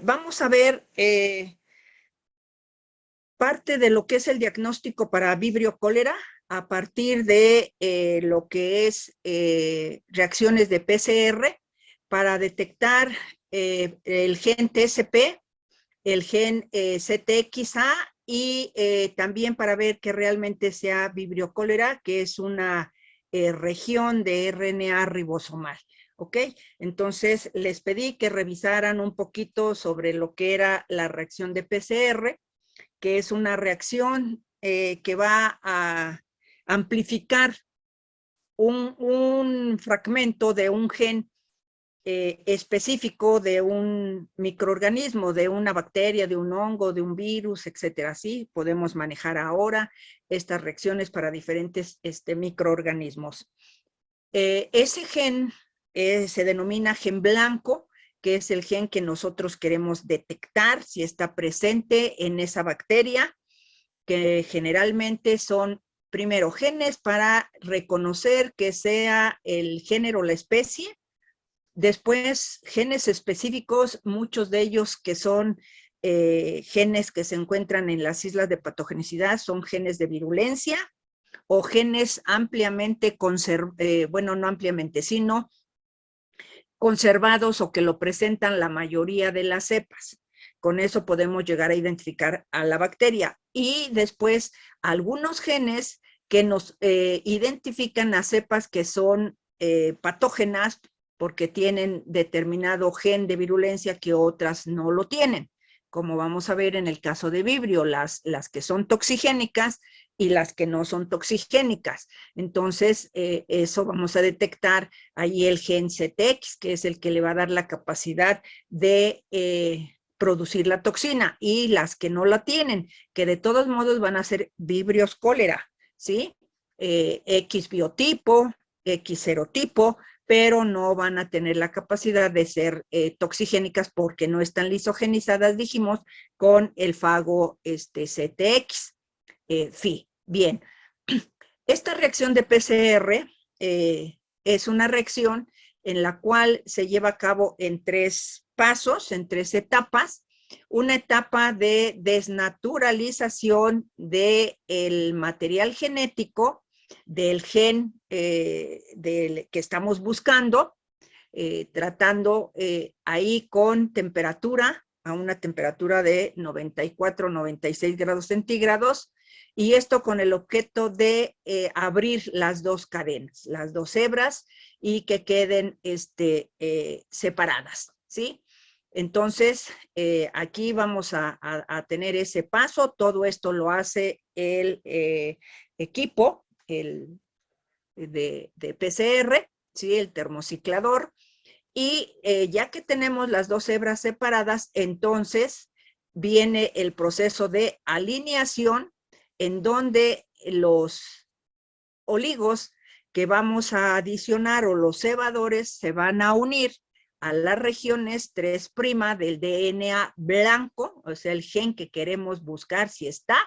Vamos a ver parte de lo que es el diagnóstico para Vibrio cólera a partir de lo que es reacciones de PCR para detectar el gen TSP, el gen CTXA y también para ver que realmente sea Vibrio cólera, que es una región de RNA ribosomal. ¿Ok? Entonces, les pedí que revisaran un poquito sobre lo que era la reacción de PCR, que es una reacción que va a amplificar un fragmento de un gen específico de un microorganismo, de una bacteria, de un hongo, de un virus, etcétera. Sí, podemos manejar ahora estas reacciones para diferentes microorganismos. Ese gen se denomina gen blanco, que es el gen que nosotros queremos detectar si está presente en esa bacteria, que generalmente son, primero, genes para reconocer que sea el género o la especie, después genes específicos, muchos de ellos que son genes que se encuentran en las islas de patogenicidad, son genes de virulencia, o genes ampliamente bueno, no ampliamente, sino conservados o que lo presentan la mayoría de las cepas. Con eso podemos llegar a identificar a la bacteria. Y después algunos genes que nos identifican a cepas que son patógenas porque tienen determinado gen de virulencia que otras no lo tienen. Como vamos a ver en el caso de Vibrio, las que son toxigénicas y las que no son toxigénicas. Entonces, eso vamos a detectar ahí el gen CTX, que es el que le va a dar la capacidad de producir la toxina, y las que no la tienen, que de todos modos van a ser vibrios cólera, ¿sí? X biotipo, X serotipo, pero no van a tener la capacidad de ser toxigénicas porque no están lisogenizadas, dijimos, con el fago CTX. Bien, esta reacción de PCR es una reacción en la cual se lleva a cabo en 3 pasos, en 3 etapas. Una etapa de desnaturalización del material genético del gen que estamos buscando, tratando ahí con temperatura, a una temperatura de 94, 96 grados centígrados, y esto con el objeto de abrir las 2 cadenas, las 2 hebras, y que queden separadas, ¿sí? Entonces, aquí vamos a tener ese paso. Todo esto lo hace el equipo de PCR, ¿sí? El termociclador. Y ya que tenemos las 2 hebras separadas, entonces viene el proceso de alineación, en donde los oligos que vamos a adicionar o los cebadores se van a unir a las regiones 3' del DNA blanco, o sea, el gen que queremos buscar si está.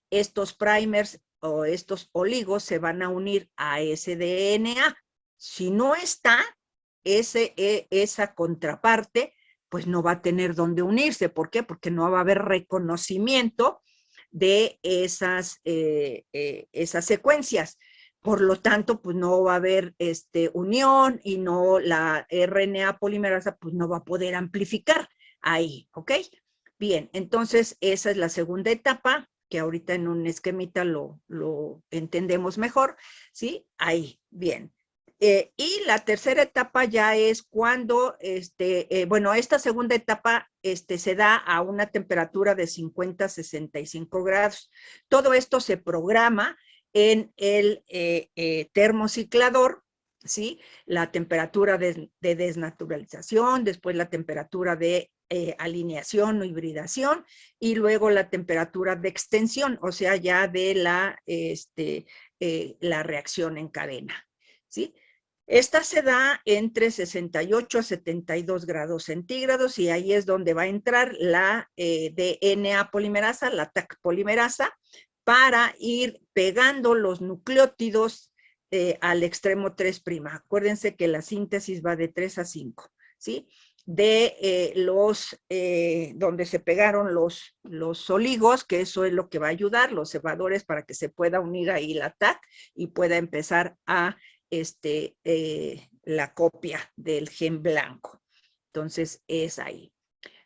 Estos primers o estos oligos se van a unir a ese DNA. Si no está, esa contraparte, pues no va a tener dónde unirse. ¿Por qué? Porque no va a haber reconocimiento de esas secuencias. Por lo tanto, pues no va a haber unión, y no, la RNA polimerasa pues no va a poder amplificar ahí, ¿ok? Bien, entonces esa es la segunda etapa, que ahorita en un esquemita lo entendemos mejor, ¿sí? Ahí, bien. Y la tercera etapa ya es cuando, bueno, esta segunda etapa se da a una temperatura de 50 a 65 grados. Todo esto se programa en el termociclador, ¿sí? La temperatura de desnaturalización, después la temperatura de alineación o hibridación, y luego la temperatura de extensión, o sea, ya de la reacción en cadena, ¿sí? Esta se da entre 68 a 72 grados centígrados, y ahí es donde va a entrar la DNA polimerasa, la TAC polimerasa, para ir pegando los nucleótidos al extremo 3'. Acuérdense que la síntesis va de 3 a 5, ¿sí? de donde se pegaron los oligos, que eso es lo que va a ayudar, los cebadores, para que se pueda unir ahí la TAC y pueda empezar a la copia del gen blanco. Entonces es ahí.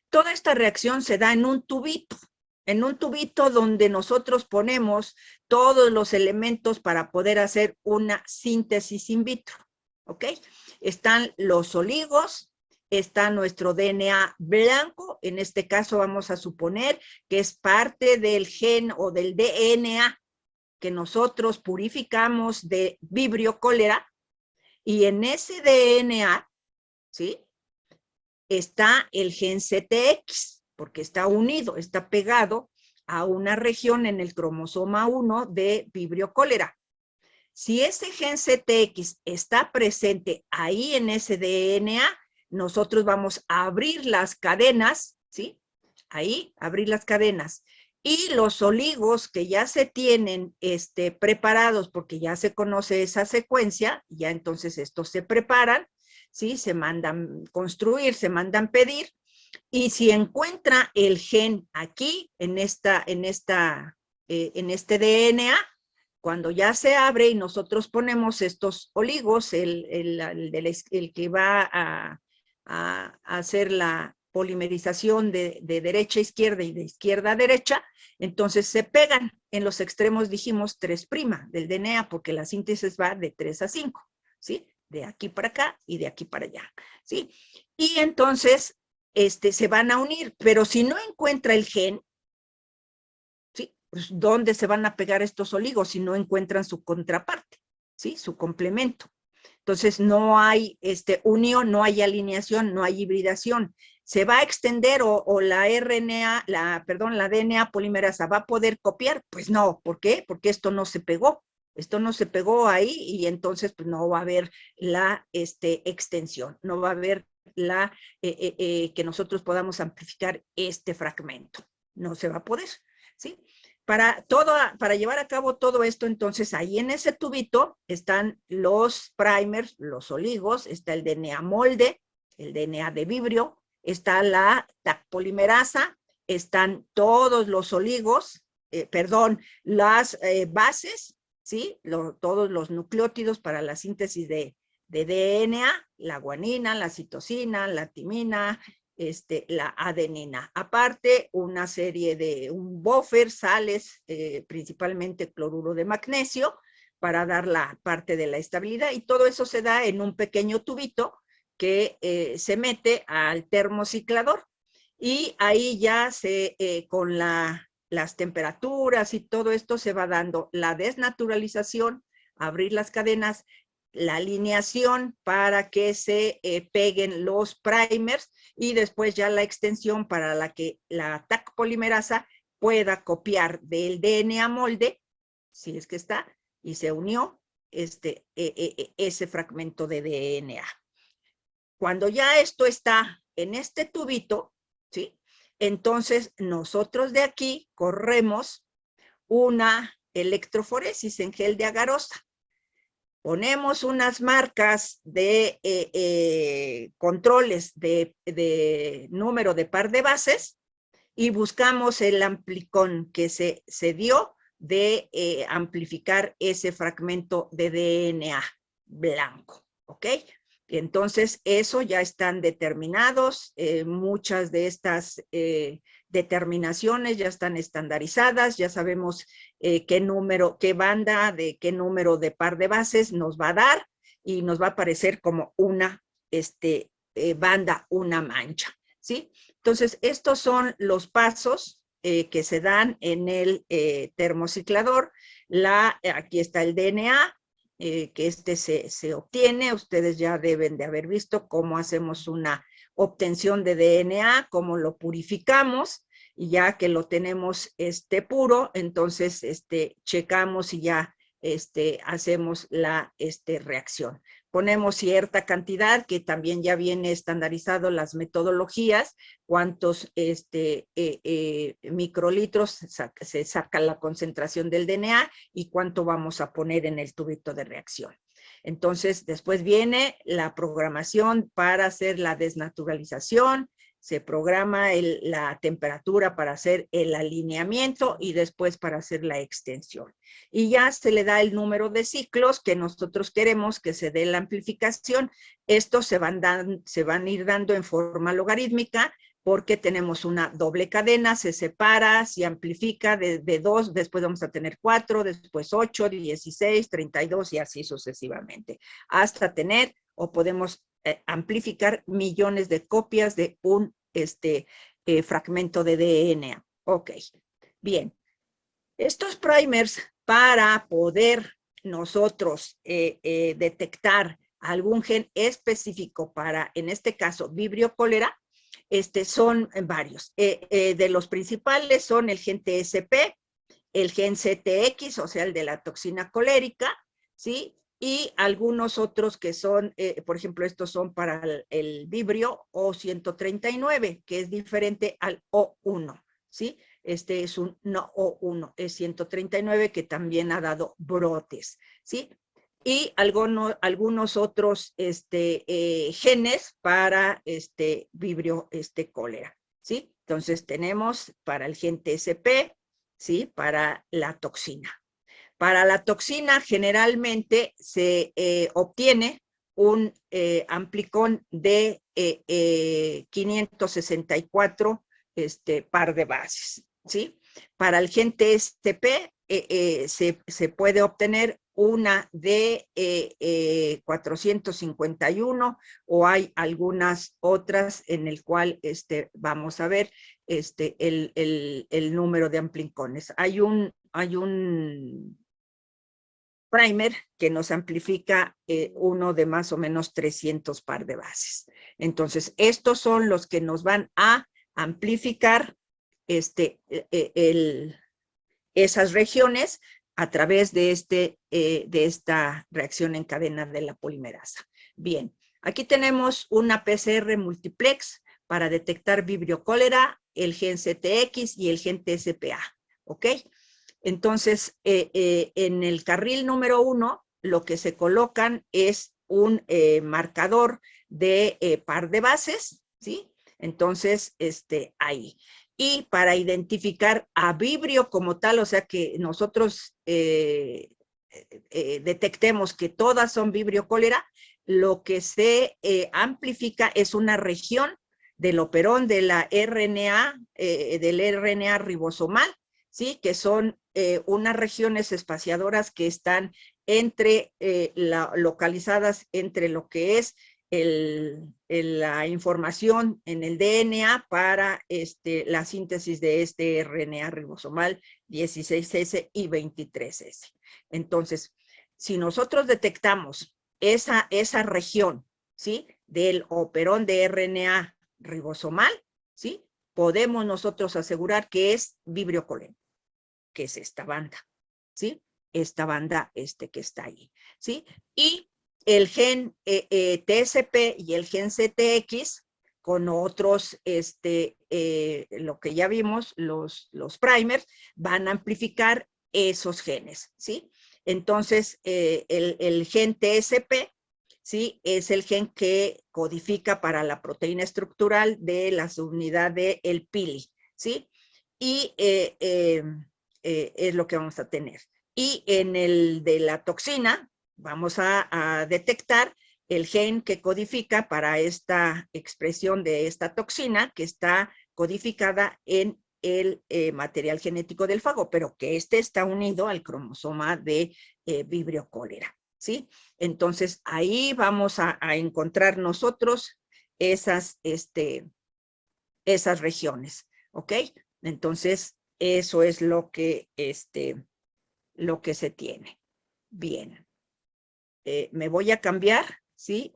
Toda esta reacción se da en un tubito donde nosotros ponemos todos los elementos para poder hacer una síntesis in vitro, ¿ok? Están los oligos, está nuestro DNA blanco, en este caso vamos a suponer que es parte del gen o del DNA que nosotros purificamos de Vibrio cholera, y en ese DNA, ¿sí?, está el gen CTX, porque está unido, está pegado a una región en el cromosoma 1 de Vibrio cholera. Si ese gen CTX está presente ahí en ese DNA, nosotros vamos a abrir las cadenas, ¿sí? Ahí, abrir las cadenas. Y los oligos que ya se tienen preparados, porque ya se conoce esa secuencia, ya entonces estos se preparan, ¿sí? Se mandan construir, se mandan pedir, y si encuentra el gen aquí, en este DNA, cuando ya se abre y nosotros ponemos estos oligos, el que va a hacer la polimerización de derecha a izquierda y de izquierda a derecha, entonces se pegan. En los extremos dijimos 3' del DNA, porque la síntesis va de 3 a 5, ¿sí? De aquí para acá y de aquí para allá, ¿sí? Y entonces se van a unir, pero si no encuentra el gen, ¿sí?, pues ¿dónde se van a pegar estos oligos si no encuentran su contraparte? ¿Sí? Su complemento. Entonces no hay unión, no hay alineación, no hay hibridación. ¿Se va a extender o la RNA, la DNA polimerasa va a poder copiar? Pues no. ¿Por qué? Porque esto no se pegó. Esto no se pegó ahí, y entonces pues no va a haber la extensión, no va a haber que nosotros podamos amplificar este fragmento. No se va a poder, ¿sí? Para llevar a cabo todo esto, entonces ahí en ese tubito están los primers, los oligos, está el DNA molde, el DNA de Vibrio, está la TAC polimerasa, están todos los oligos, las bases, ¿sí? Todos los nucleótidos para la síntesis de DNA, la guanina, la citosina, la timina, la adenina. Aparte, una serie de un buffer, sales, principalmente cloruro de magnesio, para dar la parte de la estabilidad, y todo eso se da en un pequeño tubito que se mete al termociclador, y ahí ya con las temperaturas y todo esto se va dando la desnaturalización, abrir las cadenas, la alineación para que se peguen los primers, y después ya la extensión para la que la TAC polimerasa pueda copiar del DNA molde, si es que está, y se unió ese fragmento de DNA. Cuando ya esto está en este tubito, ¿sí?, entonces nosotros de aquí corremos una electroforesis en gel de agarosa. Ponemos unas marcas de controles de número de par de bases, y buscamos el amplicón que se dio de amplificar ese fragmento de DNA blanco, ¿ok? Entonces, eso ya están determinados, muchas de estas determinaciones ya están estandarizadas, ya sabemos qué número, qué banda, de qué número de par de bases nos va a dar, y nos va a aparecer como una banda, una mancha, ¿sí? Entonces, estos son los pasos que se dan en el termociclador. Aquí está el DNA, que se obtiene. Ustedes ya deben de haber visto cómo hacemos una obtención de DNA, cómo lo purificamos, y ya que lo tenemos puro, entonces checamos y ya hacemos la reacción. Ponemos cierta cantidad, que también ya viene estandarizado las metodologías, cuántos microlitros se saca la concentración del DNA, y cuánto vamos a poner en el tubito de reacción. Entonces, después viene la programación para hacer la desnaturalización, se programa la temperatura para hacer el alineamiento y después para hacer la extensión. Y ya se le da el número de ciclos que nosotros queremos que se dé la amplificación. Estos se van a ir dando en forma logarítmica porque tenemos una doble cadena, se separa, se amplifica de 2, después vamos a tener 4, después 8, 16, 32 y así sucesivamente, hasta tener o podemos amplificar millones de copias de un fragmento de DNA. Ok, bien. Estos primers, para poder nosotros detectar algún gen específico para, en este caso, Vibrio cólera, son varios. De los principales son el gen TSP, el gen CTX, o sea, el de la toxina colérica, ¿sí? Y algunos otros que son, por ejemplo, estos son para el Vibrio O139, que es diferente al O1, ¿sí? Este es un no O1, es 139, que también ha dado brotes, ¿sí? Y algunos otros genes para Vibrio cólera, ¿sí? Entonces tenemos para el gen TSP, ¿sí? Para la toxina. Para la toxina generalmente se obtiene un amplicón de 564 par de bases, ¿sí? Para el gen TSP se puede obtener una de 451 o hay algunas otras en el cual vamos a ver el número de amplicones. Hay un primer que nos amplifica uno de más o menos 300 par de bases. Entonces, estos son los que nos van a amplificar esas regiones a través de esta reacción en cadena de la polimerasa. Bien, aquí tenemos una PCR multiplex para detectar Vibrio cólera, el gen CTX y el gen TSPA, ¿ok? Entonces, en el carril número 1, lo que se colocan es un marcador de par de bases, ¿sí? Entonces, ahí. Y para identificar a Vibrio como tal, o sea que nosotros detectemos que todas son Vibrio cólera, lo que se amplifica es una región del operón de la RNA, del RNA ribosomal, ¿sí? Que son unas regiones espaciadoras que están localizadas entre lo que es la información en el DNA para la síntesis de este RNA ribosomal 16S y 23S. Entonces, si nosotros detectamos esa región, ¿sí? Del operón de RNA ribosomal, ¿sí? Podemos nosotros asegurar que es Vibrio cólera, que es esta banda, ¿sí? Esta banda que está ahí, ¿sí? Y el gen TSP y el gen CTX con otros, lo que ya vimos, los primers, van a amplificar esos genes, ¿sí? Entonces, el gen TSP, ¿sí? Es el gen que codifica para la proteína estructural de la subunidad del pili, ¿sí? Y es lo que vamos a tener. Y en el de la toxina, vamos a detectar el gen que codifica para esta expresión de esta toxina, que está codificada en el material genético del fago, pero que está unido al cromosoma de Vibrio cólera, ¿sí? Entonces, ahí vamos a encontrar nosotros esas regiones, ¿ok? Entonces, eso es lo que se tiene. Bien. Me voy a cambiar, ¿sí?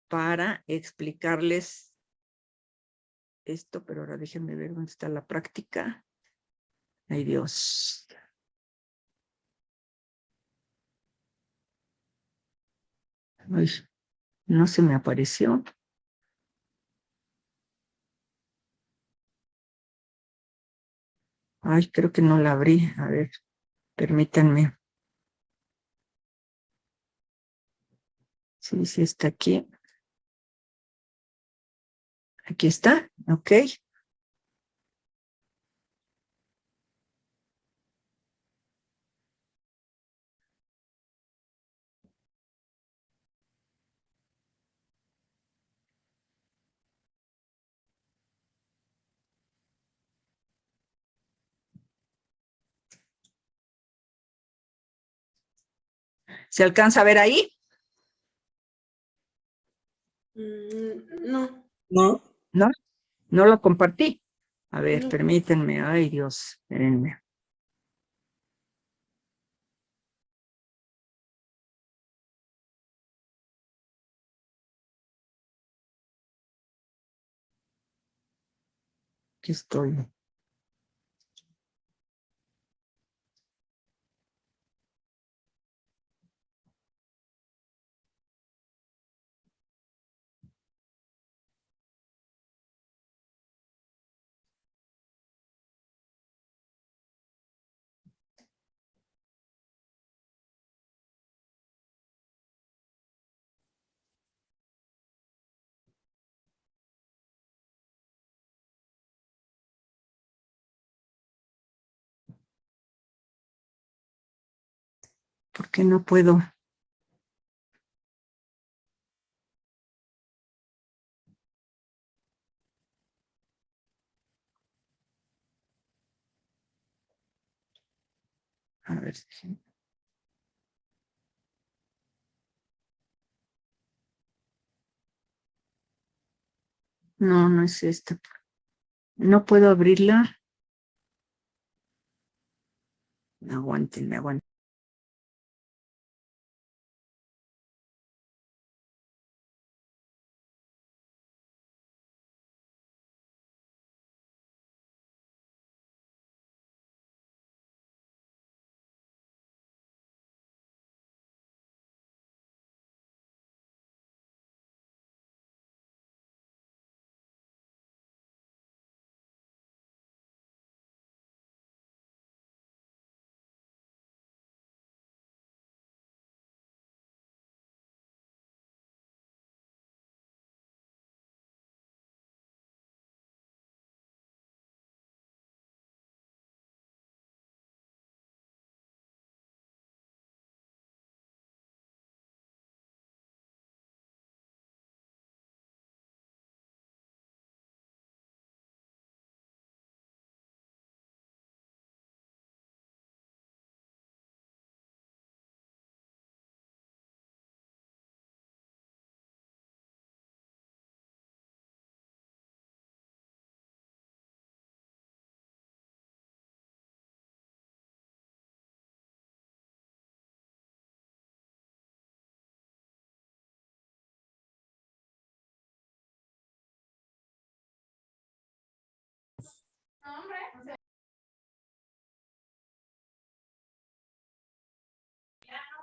Para explicarles esto, pero ahora déjenme ver dónde está la práctica. Ay, Dios. Ay, no se me apareció. Ay, creo que no la abrí. A ver. Permítanme. Sí, sí está aquí. Aquí está, ok. ¿Se alcanza a ver ahí? No. No. ¿No? No lo compartí. A ver, No. permítanme. Ay, Dios, espérenme. Aquí estoy. ¿Por qué no puedo? A ver si... No, no es esta. No puedo abrirla. Aguántenme, aguántenme.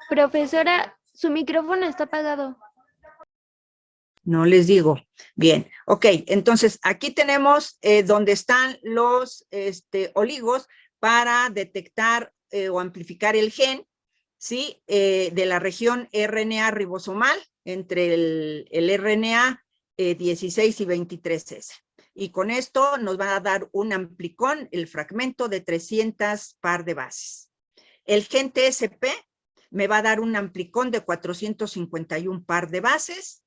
Profesora, su micrófono está apagado. No les digo. Bien, ok. Entonces, aquí tenemos donde están los oligos para detectar o amplificar el gen, ¿sí? De la región RNA ribosomal entre el RNA 16 y 23S. Y con esto nos va a dar un amplicón, el fragmento de 300 par de bases. El gen TSP me va a dar un amplicón de 451 par de bases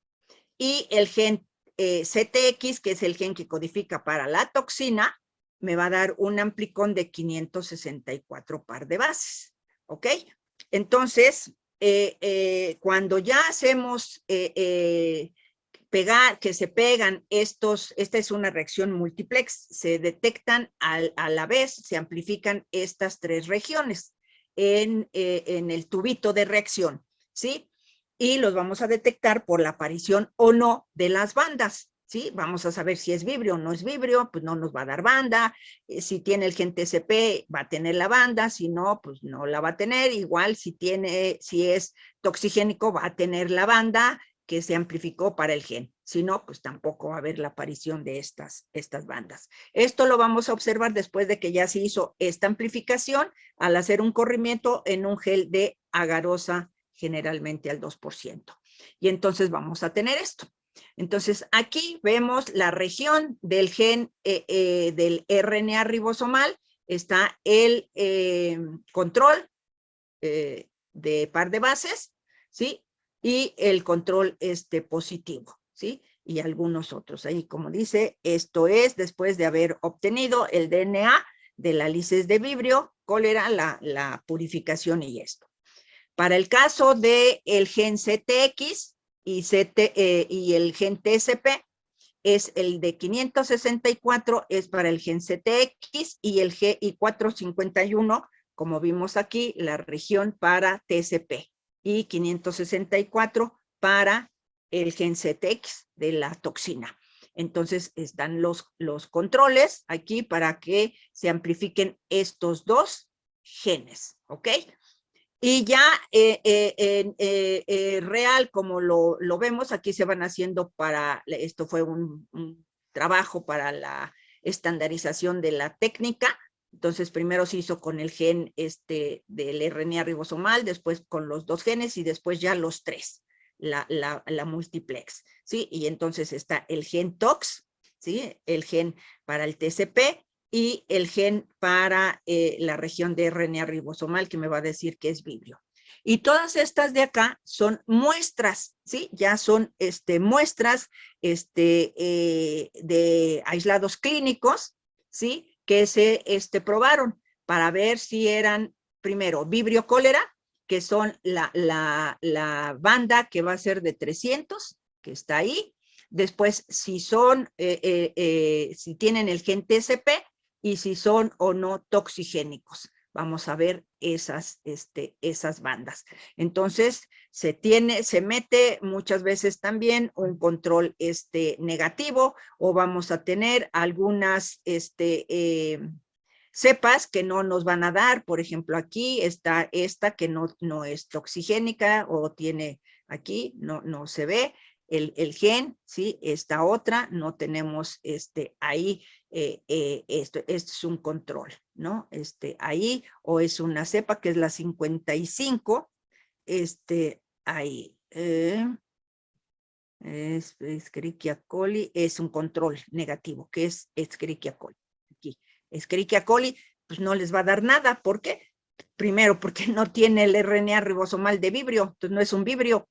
y el gen CTX, que es el gen que codifica para la toxina, me va a dar un amplicón de 564 par de bases, ¿ok? Entonces, cuando ya hacemos pegar, que se pegan estos, esta es una reacción multiplex, se detectan a la vez, se amplifican estas tres regiones en el tubito de reacción, ¿sí? Y los vamos a detectar por la aparición o no de las bandas, ¿sí? Vamos a saber si es vibrio o no es vibrio, pues no nos va a dar banda, si tiene el gen TCP va a tener la banda, si no, pues no la va a tener, igual si tiene, si es toxigénico va a tener la banda que se amplificó para el gen. Si no, pues tampoco va a haber la aparición de estas bandas. Esto lo vamos a observar después de que ya se hizo esta amplificación al hacer un corrimiento en un gel de agarosa generalmente al 2%. Y entonces vamos a tener esto. Entonces aquí vemos la región del gen del RNA ribosomal. Está el control de par de bases, ¿sí? Y el control positivo, ¿sí? Y algunos otros. Ahí, como dice, esto es después de haber obtenido el DNA de la lisis de Vibrio, cólera, la purificación y esto. Para el caso del gen CTX y el gen TSP, es el de 564, es para el gen CTX, y el GI451, como vimos aquí, la región para TSP, y 564 para el gen CTX de la toxina. Entonces están los controles aquí para que se amplifiquen estos dos genes, ¿ok? Y ya real, como lo vemos, aquí se van haciendo esto fue un trabajo para la estandarización de la técnica. Entonces, primero se hizo con el gen del RNA ribosomal, después con los dos genes y después ya los tres, la multiplex, ¿sí? Y entonces está el gen TOX, ¿sí? El gen para el TCP, y el gen para la región de RNA ribosomal, que me va a decir que es Vibrio. Y todas estas de acá son muestras, ¿sí? Ya son muestras de aislados clínicos, ¿sí? Que se probaron para ver si eran, primero, Vibrio cólera, que son la banda que va a ser de 300, que está ahí. Después, si son, si tienen el gen TCP, y si son o no toxigénicos. Vamos a ver esas bandas. Entonces, se mete muchas veces también un control negativo, o vamos a tener algunas cepas que no nos van a dar. Por ejemplo, aquí está esta que no es toxigénica, o tiene aquí, no se ve el gen, ¿sí? Esta otra, no tenemos ahí, esto es un control, ¿no? Ahí, o es una cepa que es la 55, ahí, Escherichia coli, es un control negativo, que es Escherichia coli. Aquí, Escherichia coli, pues no les va a dar nada. ¿Por qué? Primero, porque no tiene el RNA ribosomal de Vibrio, entonces no es un Vibrio,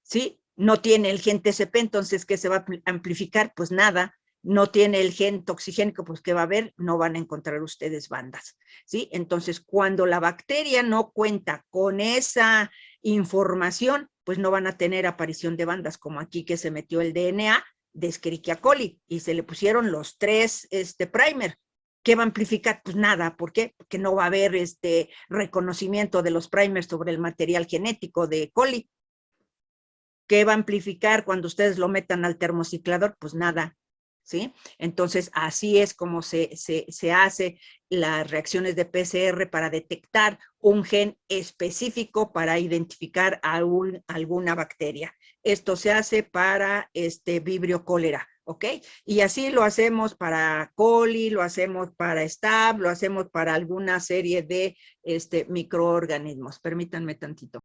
¿sí? No tiene el gen TCP, entonces, ¿qué se va a amplificar? Pues nada. No tiene el gen toxigénico, pues ¿qué va a haber? No van a encontrar ustedes bandas, ¿sí? Entonces, cuando la bacteria no cuenta con esa información, pues no van a tener aparición de bandas, como aquí que se metió el DNA de Escherichia coli y se le pusieron los 3 primer. ¿Qué va a amplificar? Pues nada. ¿Por qué? Porque no va a haber reconocimiento de los primers sobre el material genético de coli. ¿Qué va a amplificar cuando ustedes lo metan al termociclador? Pues nada, ¿sí? Entonces, así es como se hace las reacciones de PCR para detectar un gen específico para identificar alguna bacteria. Esto se hace para Vibrio cólera, ¿ok? Y así lo hacemos para coli, lo hacemos para Staph, lo hacemos para alguna serie de microorganismos. Permítanme tantito.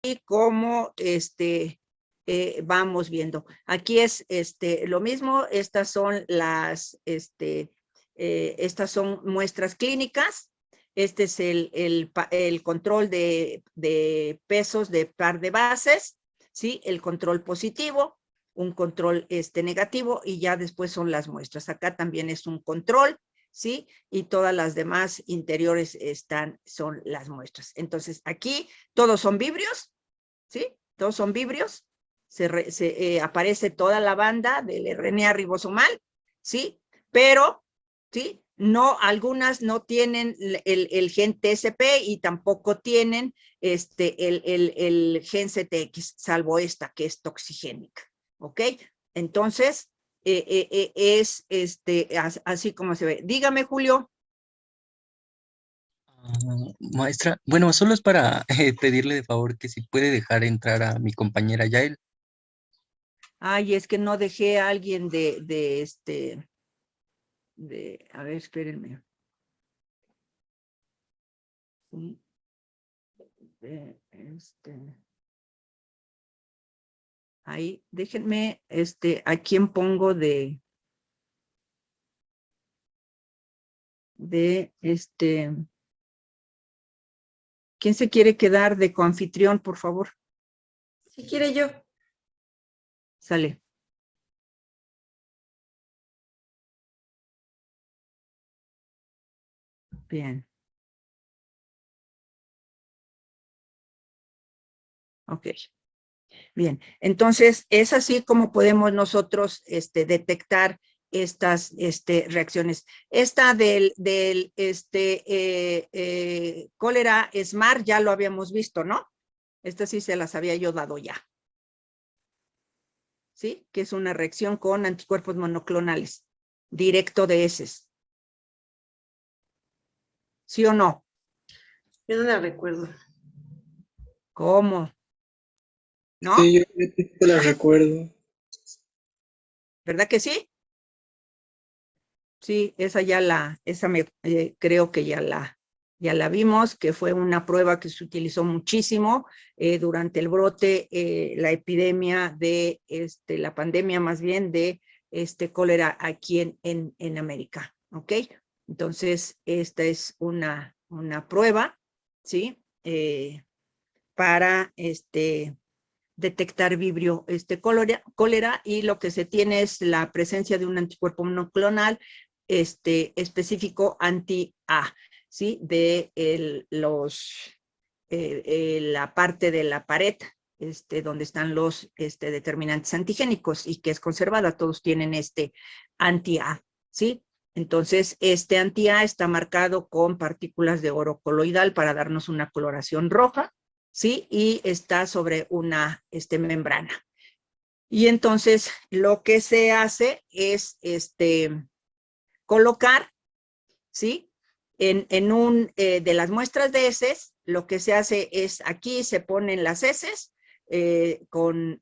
Y cómo vamos viendo. Aquí es lo mismo. Estas son estas son muestras clínicas. Este es el control de pesos de par de bases, ¿sí? El control positivo, un control negativo, y ya después son las muestras. Acá también es un control, ¿sí? Y todas las demás interiores son las muestras. Entonces, aquí todos son vibrios, ¿sí? Todos son vibrios. Aparece toda la banda del RNA ribosomal, ¿sí? pero, ¿sí? No, algunas no tienen el gen TSP y tampoco tienen el gen CTX, salvo esta que es toxigénica, ¿ok? Entonces, es así como se ve. Dígame, Julio. Maestra, bueno, solo es para pedirle de favor que si puede dejar entrar a mi compañera Yael. Ay, es que no dejé a alguien a ver, espérenme. Sí, ahí, déjenme, ¿a quién pongo ¿quién se quiere quedar de coanfitrión, por favor? Si quiere yo. Sale. Bien. Ok. Bien. Entonces, es así como podemos nosotros detectar estas reacciones. Esta del cólera SMART ya lo habíamos visto, ¿no? Esta sí se las había yo dado ya. ¿Sí? Que es una reacción con anticuerpos monoclonales, directo de heces. ¿Sí o no? Yo no la recuerdo. ¿Cómo? ¿No? Sí, yo te la recuerdo. ¿Verdad que sí? Sí, creo que ya la vimos, que fue una prueba que se utilizó muchísimo durante el brote, la epidemia de, la pandemia más bien de cólera aquí en América, ¿ok? Entonces, esta es una prueba, ¿sí? Para detectar vibrio cólera, y lo que se tiene es la presencia de un anticuerpo monoclonal específico anti-A, ¿sí? De la parte de la pared donde están los determinantes antigénicos y que es conservada, todos tienen anti-A, ¿sí? Entonces, este anti-A está marcado con partículas de oro coloidal para darnos una coloración roja, ¿sí? Y está sobre una membrana. Y entonces lo que se hace es colocar, ¿sí? En de las muestras de heces, lo que se hace es aquí se ponen las heces, con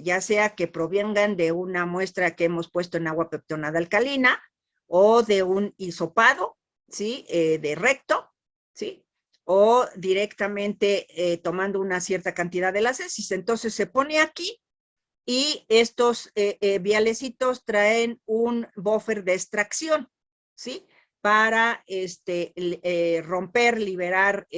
ya sea que provengan de una muestra que hemos puesto en agua peptonada alcalina o de un hisopado, ¿sí? De recto, ¿sí? O directamente tomando una cierta cantidad de las heces. Entonces se pone aquí y estos vialecitos traen un buffer de extracción, ¿sí? Para romper, liberar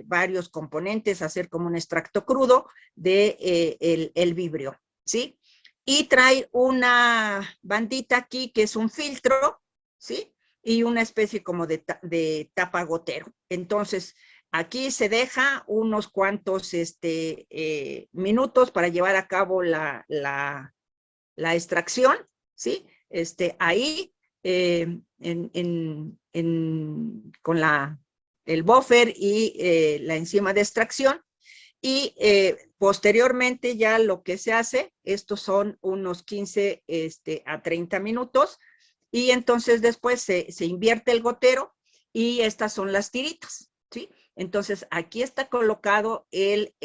varios componentes, hacer como un extracto crudo de el vibrio, ¿sí? Y trae una bandita aquí que es un filtro, ¿sí? Y una especie como de tapa gotero. Entonces, aquí se deja unos cuantos minutos para llevar a cabo la extracción, ¿sí? Ahí, con el buffer y la enzima de extracción, y posteriormente ya lo que se hace, estos son unos 15 a 30 minutos, y entonces después se invierte el gotero y estas son las tiritas, ¿sí? Entonces aquí está colocado el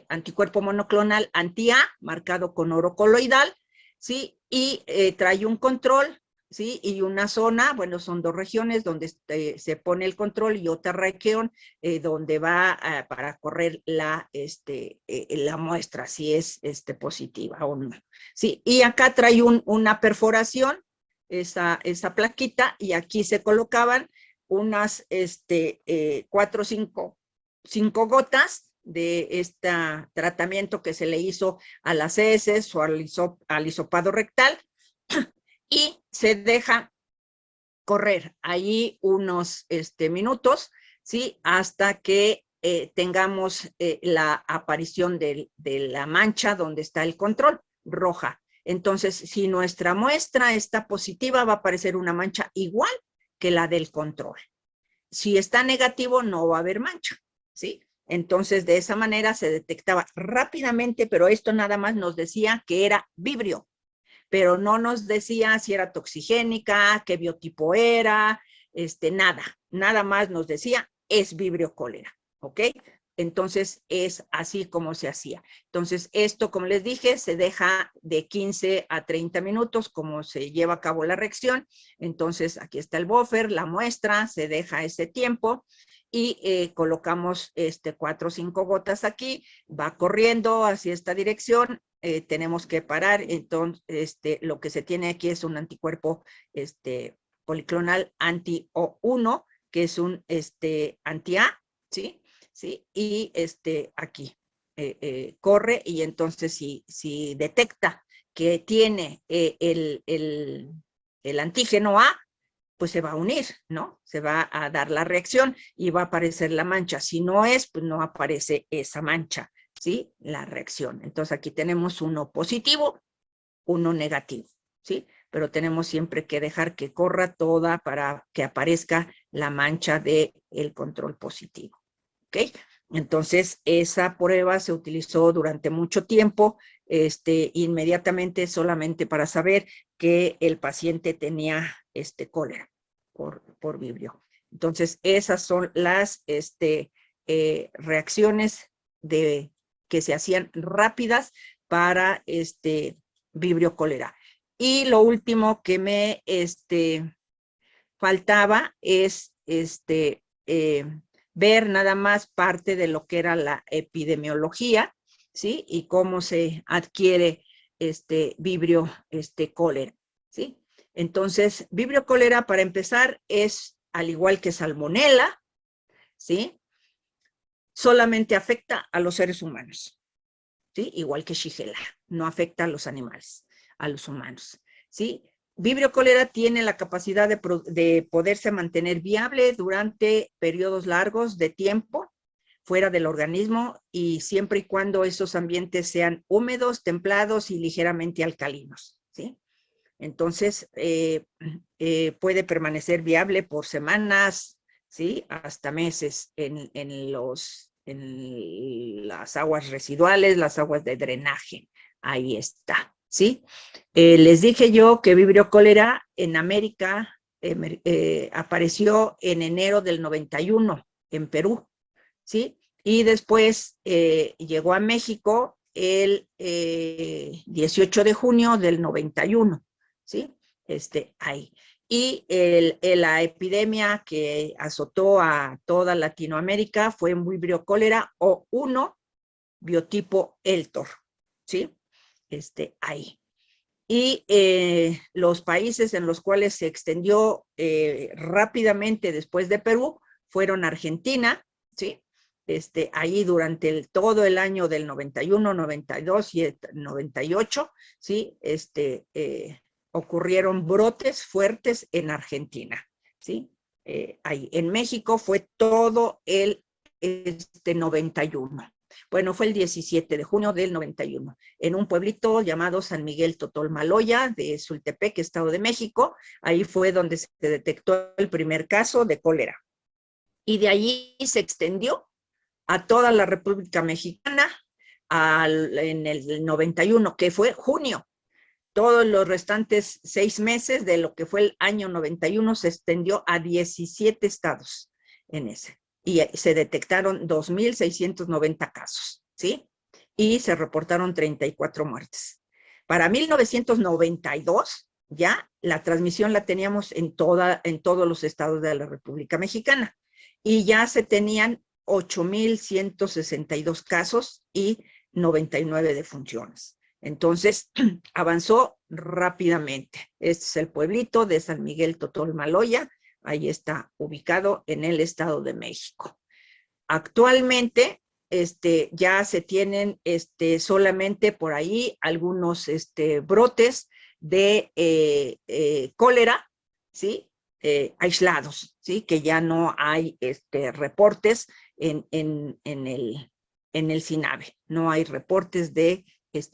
anticuerpo monoclonal anti-A, marcado con oro coloidal, ¿sí? Y trae un control, ¿sí? Y una zona, bueno, son dos regiones donde se pone el control y otra región donde va para correr la muestra, si es positiva o no. Sí, y acá trae una perforación, esa plaquita, y aquí se colocaban unas 4 o 5 gotas de este tratamiento que se le hizo a las heces o al hisopado rectal, y se deja correr ahí unos minutos, ¿sí? Hasta que tengamos la aparición de la mancha donde está el control, roja. Entonces, si nuestra muestra está positiva, va a aparecer una mancha igual que la del control. Si está negativo, no va a haber mancha, ¿sí? Entonces, de esa manera se detectaba rápidamente, pero esto nada más nos decía que era vibrio, pero no nos decía si era toxigénica, qué biotipo era, nada más nos decía es vibrio cólera, ¿ok? Entonces, es así como se hacía. Entonces, esto, como les dije, se deja de 15 a 30 minutos como se lleva a cabo la reacción. Entonces, aquí está el buffer, la muestra, se deja ese tiempo y colocamos 4 o 5 gotas aquí, va corriendo hacia esta dirección, tenemos que parar. Entonces, lo que se tiene aquí es un anticuerpo policlonal anti-O1, que es un anti-A, ¿sí? ¿Sí? Y aquí corre, y entonces si detecta que tiene el antígeno A, pues se va a unir, ¿no? Se va a dar la reacción y va a aparecer la mancha. Si no es, pues no aparece esa mancha, ¿sí? La reacción. Entonces aquí tenemos uno positivo, uno negativo, ¿sí? Pero tenemos siempre que dejar que corra toda para que aparezca la mancha del control positivo, ¿ok? Entonces, esa prueba se utilizó durante mucho tiempo, inmediatamente solamente para saber que el paciente tenía cólera por vibrio. Entonces, esas son las reacciones que se hacían rápidas para vibrio cólera. Y lo último que me faltaba es ver nada más parte de lo que era la epidemiología, ¿sí? Y cómo se adquiere vibrio cólera, ¿sí? Entonces, vibrio cólera, para empezar, es al igual que salmonela, ¿sí? Solamente afecta a los seres humanos, ¿sí? Igual que Shigella, no afecta a los animales, a los humanos, ¿sí? Vibrio cólera tiene la capacidad de poderse mantener viable durante periodos largos de tiempo fuera del organismo, y siempre y cuando esos ambientes sean húmedos, templados y ligeramente alcalinos, ¿sí? Entonces, puede permanecer viable por semanas, ¿sí? Hasta meses en las aguas residuales, las aguas de drenaje. Ahí está, ¿sí? Les dije yo que vibrio cólera en América apareció en enero del 91 en Perú, ¿sí? Y después llegó a México el 18 de junio del 91, ¿sí? Ahí. Y la epidemia que azotó a toda Latinoamérica fue vibrio cólera O1, biotipo Eltor, ¿sí? Ahí. Y los países en los cuales se extendió rápidamente después de Perú fueron Argentina, ¿sí? Ahí durante todo el año del 91, 92 y 98, ¿sí? Ocurrieron brotes fuertes en Argentina, ¿sí? Ahí. En México fue todo el 91. Bueno, fue el 17 de junio del 91, en un pueblito llamado San Miguel Totolmaloya, de Sultepec, Estado de México. Ahí fue donde se detectó el primer caso de cólera. Y de allí se extendió a toda la República Mexicana en el 91, que fue junio. Todos los restantes 6 meses de lo que fue el año 91 se extendió a 17 estados en ese. Y se detectaron 2,690 casos, ¿sí? Y se reportaron 34 muertes. Para 1992, ya la transmisión la teníamos en todos los estados de la República Mexicana. Y ya se tenían 8,162 casos y 99 defunciones. Entonces, avanzó rápidamente. Este es el pueblito de San Miguel Totolmaloya. Ahí está ubicado en el Estado de México. Actualmente, ya se tienen solamente por ahí algunos brotes de cólera, ¿sí? Aislados, ¿sí? Que ya no hay reportes en el CINAVE. No hay reportes de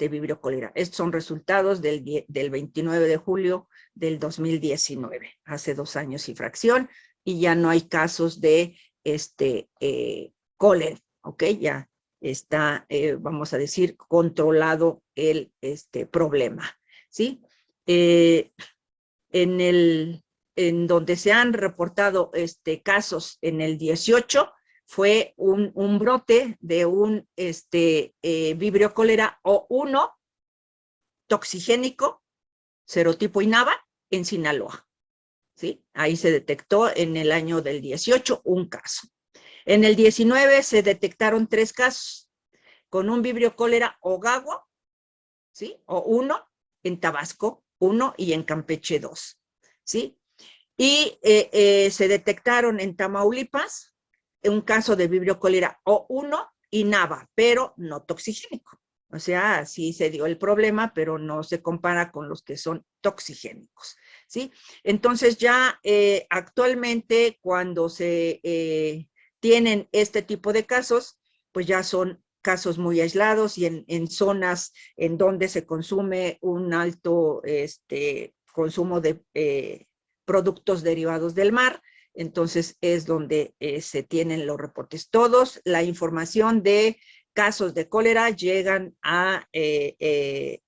Vibrio cólera. Estos son resultados del 29 de julio del 2019, hace 2 años y fracción, y ya no hay casos de cólera, ¿ok? Ya está, vamos a decir, controlado el problema, ¿sí? En donde se han reportado casos en el 18, fue un brote de un Vibrio cólera O1 toxigénico, serotipo INAVA, en Sinaloa, ¿sí? Ahí se detectó en el año del 18 un caso. En el 19 se detectaron 3 casos con un Vibrio cólera OGAGUA, ¿sí? O1 en Tabasco, 1 y en Campeche 2, ¿sí? Y se detectaron en Tamaulipas un caso de Vibrio cólera O1 INAVA, pero no toxigénico. O sea, sí se dio el problema, pero no se compara con los que son toxigénicos, ¿sí? Entonces ya actualmente cuando se tienen este tipo de casos, pues ya son casos muy aislados y en zonas en donde se consume un alto consumo de productos derivados del mar, entonces es donde se tienen los reportes. Todos, la información de casos de cólera llegan a el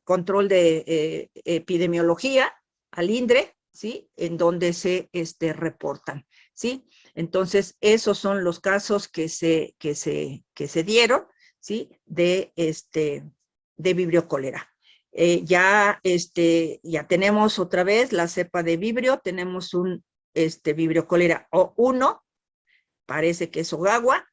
control de epidemiología, al INDRE, ¿sí? En donde se reportan, ¿sí? Entonces, esos son los casos que se dieron, ¿sí? De Vibrio cólera. Ya tenemos otra vez la cepa de Vibrio, tenemos un Vibrio cólera O1, parece que es OGAGUA,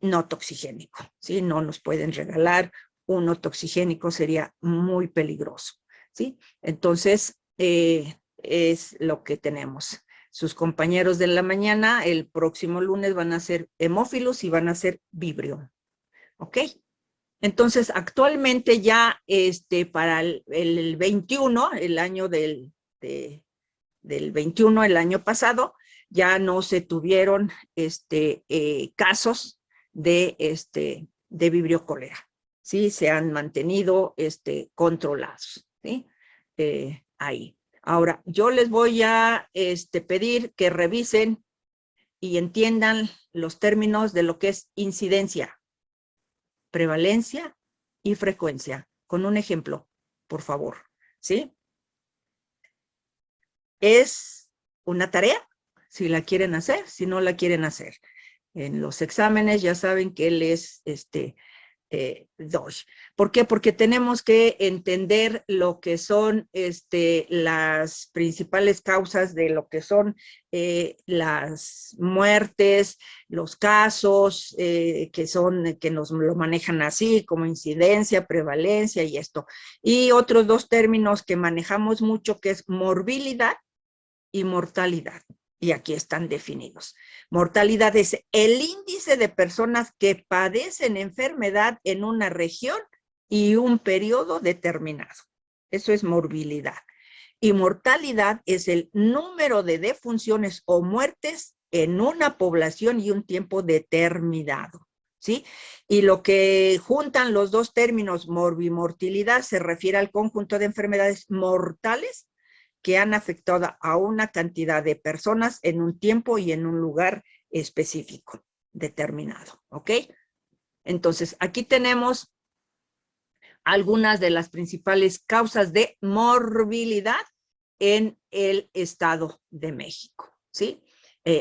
no toxigénico, ¿sí? No nos pueden regalar uno toxigénico, sería muy peligroso, ¿sí? Entonces, es lo que tenemos. Sus compañeros de la mañana, el próximo lunes van a ser hemófilos y van a ser Vibrio, ¿ok? Entonces, actualmente ya para el 21, el año del 21, el año pasado, ya no se tuvieron casos de Vibrio cólera, ¿sí? Se han mantenido controlados, ¿sí? Ahí. Ahora, yo les voy a pedir que revisen y entiendan los términos de lo que es incidencia, prevalencia y frecuencia. Con un ejemplo, por favor, ¿sí? Es una tarea, si la quieren hacer, si no la quieren hacer. En los exámenes ya saben que les doy. ¿Por qué? Porque tenemos que entender lo que son las principales causas de lo que son las muertes, los casos que nos lo manejan así, como incidencia, prevalencia y esto. Y otros 2 términos que manejamos mucho, que es morbilidad y mortalidad. Y aquí están definidos. Mortalidad es el índice de personas que padecen enfermedad en una región y un periodo determinado. Eso es morbilidad. Y mortalidad es el número de defunciones o muertes en una población y un tiempo determinado, ¿sí? Y lo que juntan los 2 términos, morbimortalidad, se refiere al conjunto de enfermedades mortales que han afectado a una cantidad de personas en un tiempo y en un lugar específico, determinado, ¿ok? Entonces, aquí tenemos algunas de las principales causas de morbilidad en el Estado de México, ¿sí?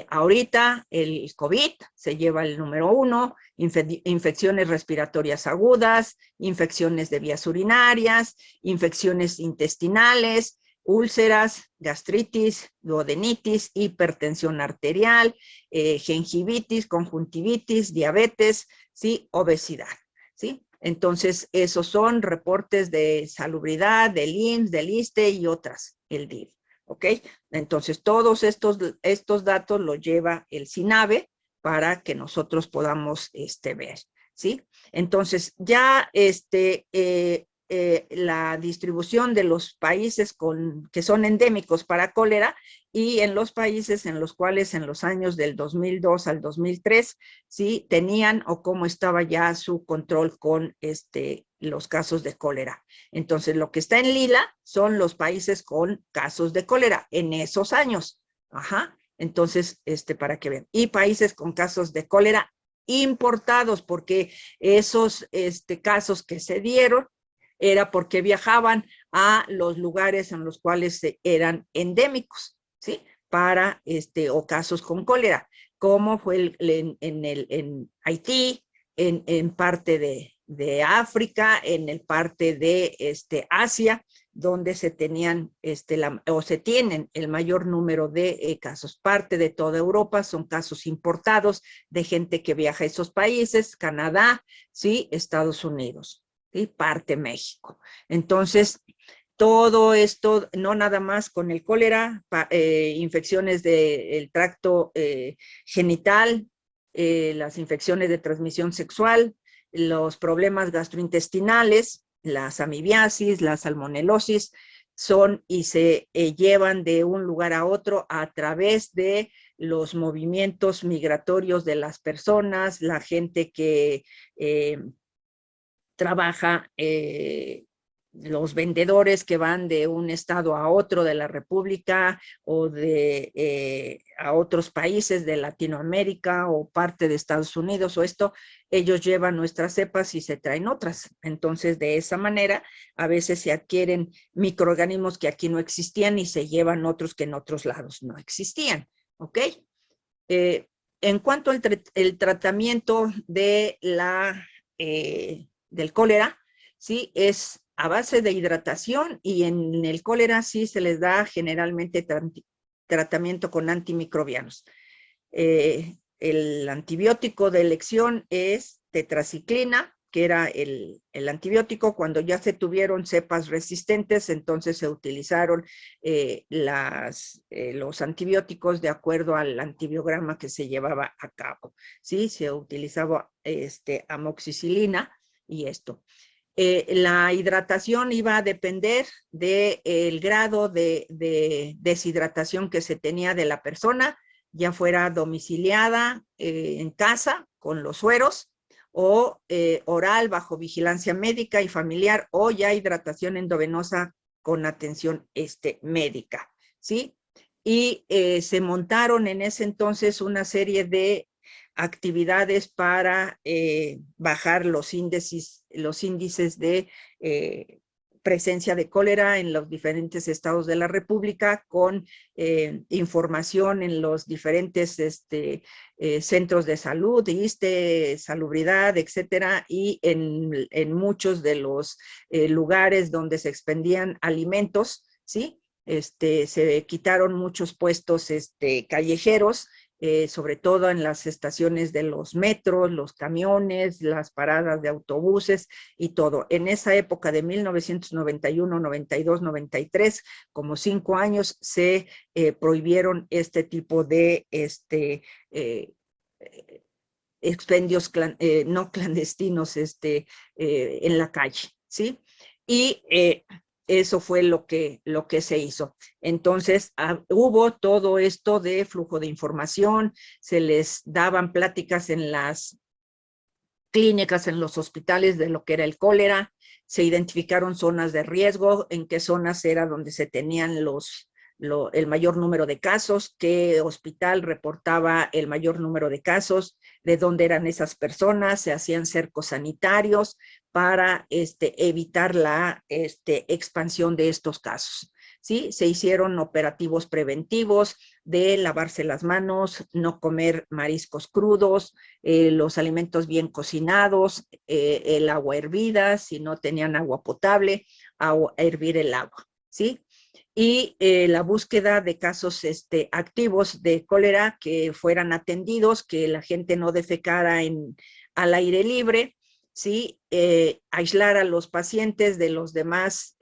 Ahorita el COVID se lleva el número 1, infecciones respiratorias agudas, infecciones de vías urinarias, infecciones intestinales, úlceras, gastritis, duodenitis, hipertensión arterial, gingivitis, conjuntivitis, diabetes, ¿sí? Obesidad, ¿sí? Entonces, esos son reportes de salubridad, del IMSS, del ISSSTE y otras, el DIF, ¿ok? Entonces, todos estos datos los lleva el SINAVE para que nosotros podamos ver, ¿sí? Entonces, ya la distribución de los países que son endémicos para cólera y en los países en los cuales en los años del 2002 al 2003 sí tenían o cómo estaba ya su control con los casos de cólera. Entonces, lo que está en lila son los países con casos de cólera en esos años. Ajá. Entonces, para que vean. Y países con casos de cólera importados, porque esos casos que se dieron era porque viajaban a los lugares en los cuales eran endémicos, ¿sí? Para, o casos con cólera, como fue en Haití, en parte de África, en el parte de Asia, donde se tenían o se tienen el mayor número de casos. Parte de toda Europa son casos importados de gente que viaja a esos países, Canadá, ¿sí? Estados Unidos, ¿sí? Parte México. Entonces, todo esto, no nada más con el cólera, infecciones del tracto genital, las infecciones de transmisión sexual, los problemas gastrointestinales, las amibiasis, la salmonelosis, son y se llevan de un lugar a otro a través de los movimientos migratorios de las personas, la gente que trabaja, los vendedores que van de un estado a otro de la República o a otros países de Latinoamérica o parte de Estados Unidos o esto, ellos llevan nuestras cepas y se traen otras. Entonces, de esa manera, a veces se adquieren microorganismos que aquí no existían y se llevan otros que en otros lados no existían. ¿Ok? En cuanto al el tratamiento de del cólera, sí, es a base de hidratación y en el cólera sí se les da generalmente tratamiento con antimicrobianos. El antibiótico de elección es tetraciclina, que era el antibiótico. Cuando ya se tuvieron cepas resistentes, entonces se utilizaron los antibióticos de acuerdo al antibiograma que se llevaba a cabo. ¿Sí? Se utilizaba amoxicilina y esto. La hidratación iba a depender del grado de deshidratación que se tenía de la persona, ya fuera domiciliada en casa con los sueros o oral bajo vigilancia médica y familiar o ya hidratación endovenosa con atención médica, ¿sí? Y se montaron en ese entonces una serie de actividades para bajar los índices de presencia de cólera en los diferentes estados de la República con información en los diferentes centros de salud, ISSSTE, salubridad, etcétera, y en muchos de los lugares donde se expendían alimentos, ¿sí? Se quitaron muchos puestos callejeros, sobre todo en las estaciones de los metros, los camiones, las paradas de autobuses y todo. En esa época de 1991, 92, 93, como 5 años, se prohibieron este tipo de expendios no clandestinos en la calle, ¿sí? Y eso fue lo que se hizo. Entonces, hubo todo esto de flujo de información, se les daban pláticas en las clínicas, en los hospitales de lo que era el cólera, se identificaron zonas de riesgo, en qué zonas era donde se tenían el mayor número de casos, qué hospital reportaba el mayor número de casos, de dónde eran esas personas, se hacían cercos sanitarios para evitar la expansión de estos casos. ¿Sí? Se hicieron operativos preventivos de lavarse las manos, no comer mariscos crudos, los alimentos bien cocinados, el agua hervida, si no tenían agua potable, hervir el agua, ¿sí? Y la búsqueda de casos activos de cólera que fueran atendidos, que la gente no defecara al aire libre, ¿sí? Aislar a los pacientes de los demás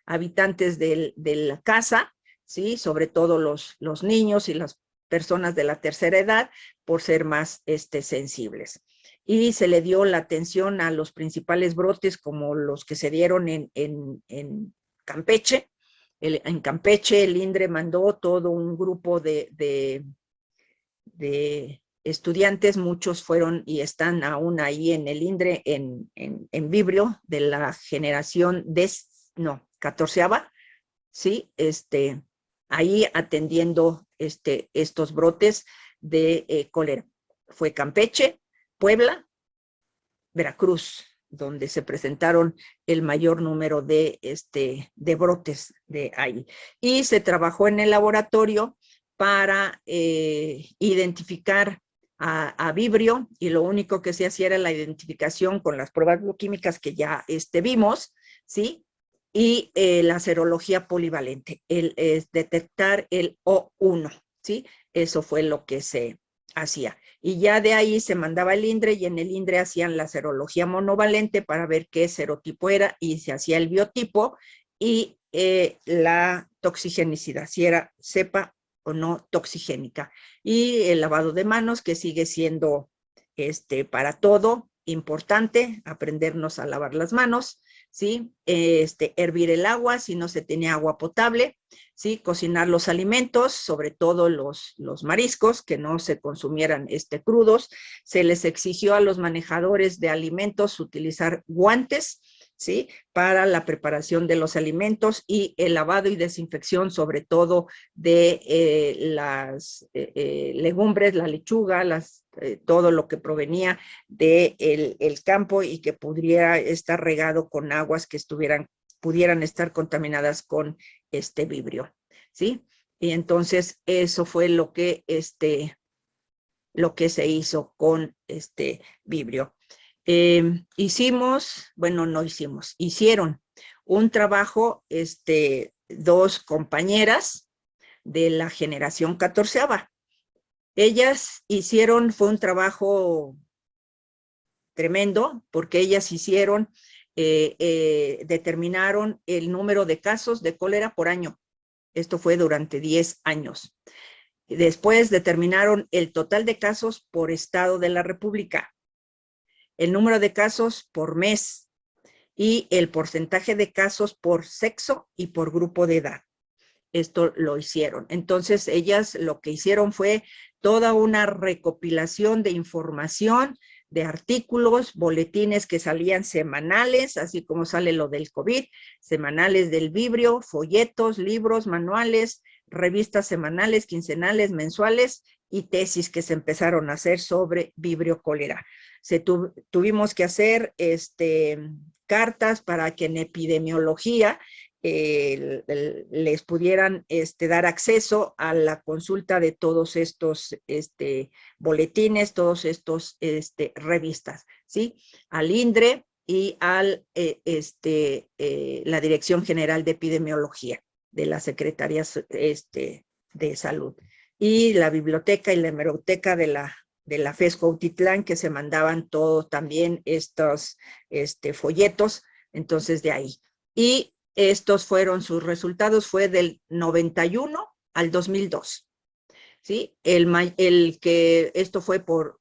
habitantes de la casa, ¿sí? Sobre todo los niños y las personas de la tercera edad, por ser más sensibles. y se le dio la atención a los principales brotes como los que se dieron en Campeche. En Campeche el INDRE mandó todo un grupo de estudiantes, muchos fueron y están aún ahí en el INDRE, en Vibrio, de la generación catorceava, ¿sí? Ahí atendiendo estos brotes de cólera. Fue Campeche, Puebla, Veracruz, donde se presentaron el mayor número de brotes de ahí. Y se trabajó en el laboratorio para identificar a Vibrio, y lo único que se hacía era la identificación con las pruebas bioquímicas que ya vimos, ¿sí? Y la serología polivalente, detectar el O1, ¿sí? Eso fue lo que se hacía. Y ya de ahí se mandaba el INDRE, y en el INDRE hacían la serología monovalente para ver qué serotipo era, y se hacía el biotipo y la toxigenicidad, si era cepa o no toxigénica. Y el lavado de manos, que sigue siendo para todo importante, aprendernos a lavar las manos, ¿sí? Hervir el agua si no se tenía agua potable, ¿sí? Cocinar los alimentos, sobre todo los mariscos, que no se consumieran crudos. Se les exigió a los manejadores de alimentos utilizar guantes, ¿sí? Para la preparación de los alimentos, y el lavado y desinfección, sobre todo de las legumbres, la lechuga, todo lo que provenía del el campo y que pudiera estar regado con aguas que pudieran estar contaminadas con vibrio, ¿sí? Y entonces eso fue lo que se hizo con vibrio. Hicieron un trabajo, dos compañeras de la generación catorceava. Ellas fue un trabajo tremendo, porque ellas determinaron el número de casos de cólera por año. Esto fue durante 10 años. Después determinaron el total de casos por estado de la República, el número de casos por mes y el porcentaje de casos por sexo y por grupo de edad. Esto lo hicieron. Entonces, ellas lo que hicieron fue toda una recopilación de información, de artículos, boletines que salían semanales, así como sale lo del COVID, semanales del vibrio, folletos, libros, manuales, revistas semanales, quincenales, mensuales, y tesis que se empezaron a hacer sobre vibrio cólera. Tuvimos que hacer cartas para que en epidemiología les pudieran dar acceso a la consulta de todos estos boletines, todos estos revistas, ¿sí? Al INDRE y al la Dirección General de Epidemiología de la Secretaría de Salud, y la biblioteca y la hemeroteca de la FES Cuautitlán, que se mandaban todos también estos folletos. Entonces, de ahí. Y estos fueron sus resultados, fue del 91 al 2002. ¿Sí? Esto fue por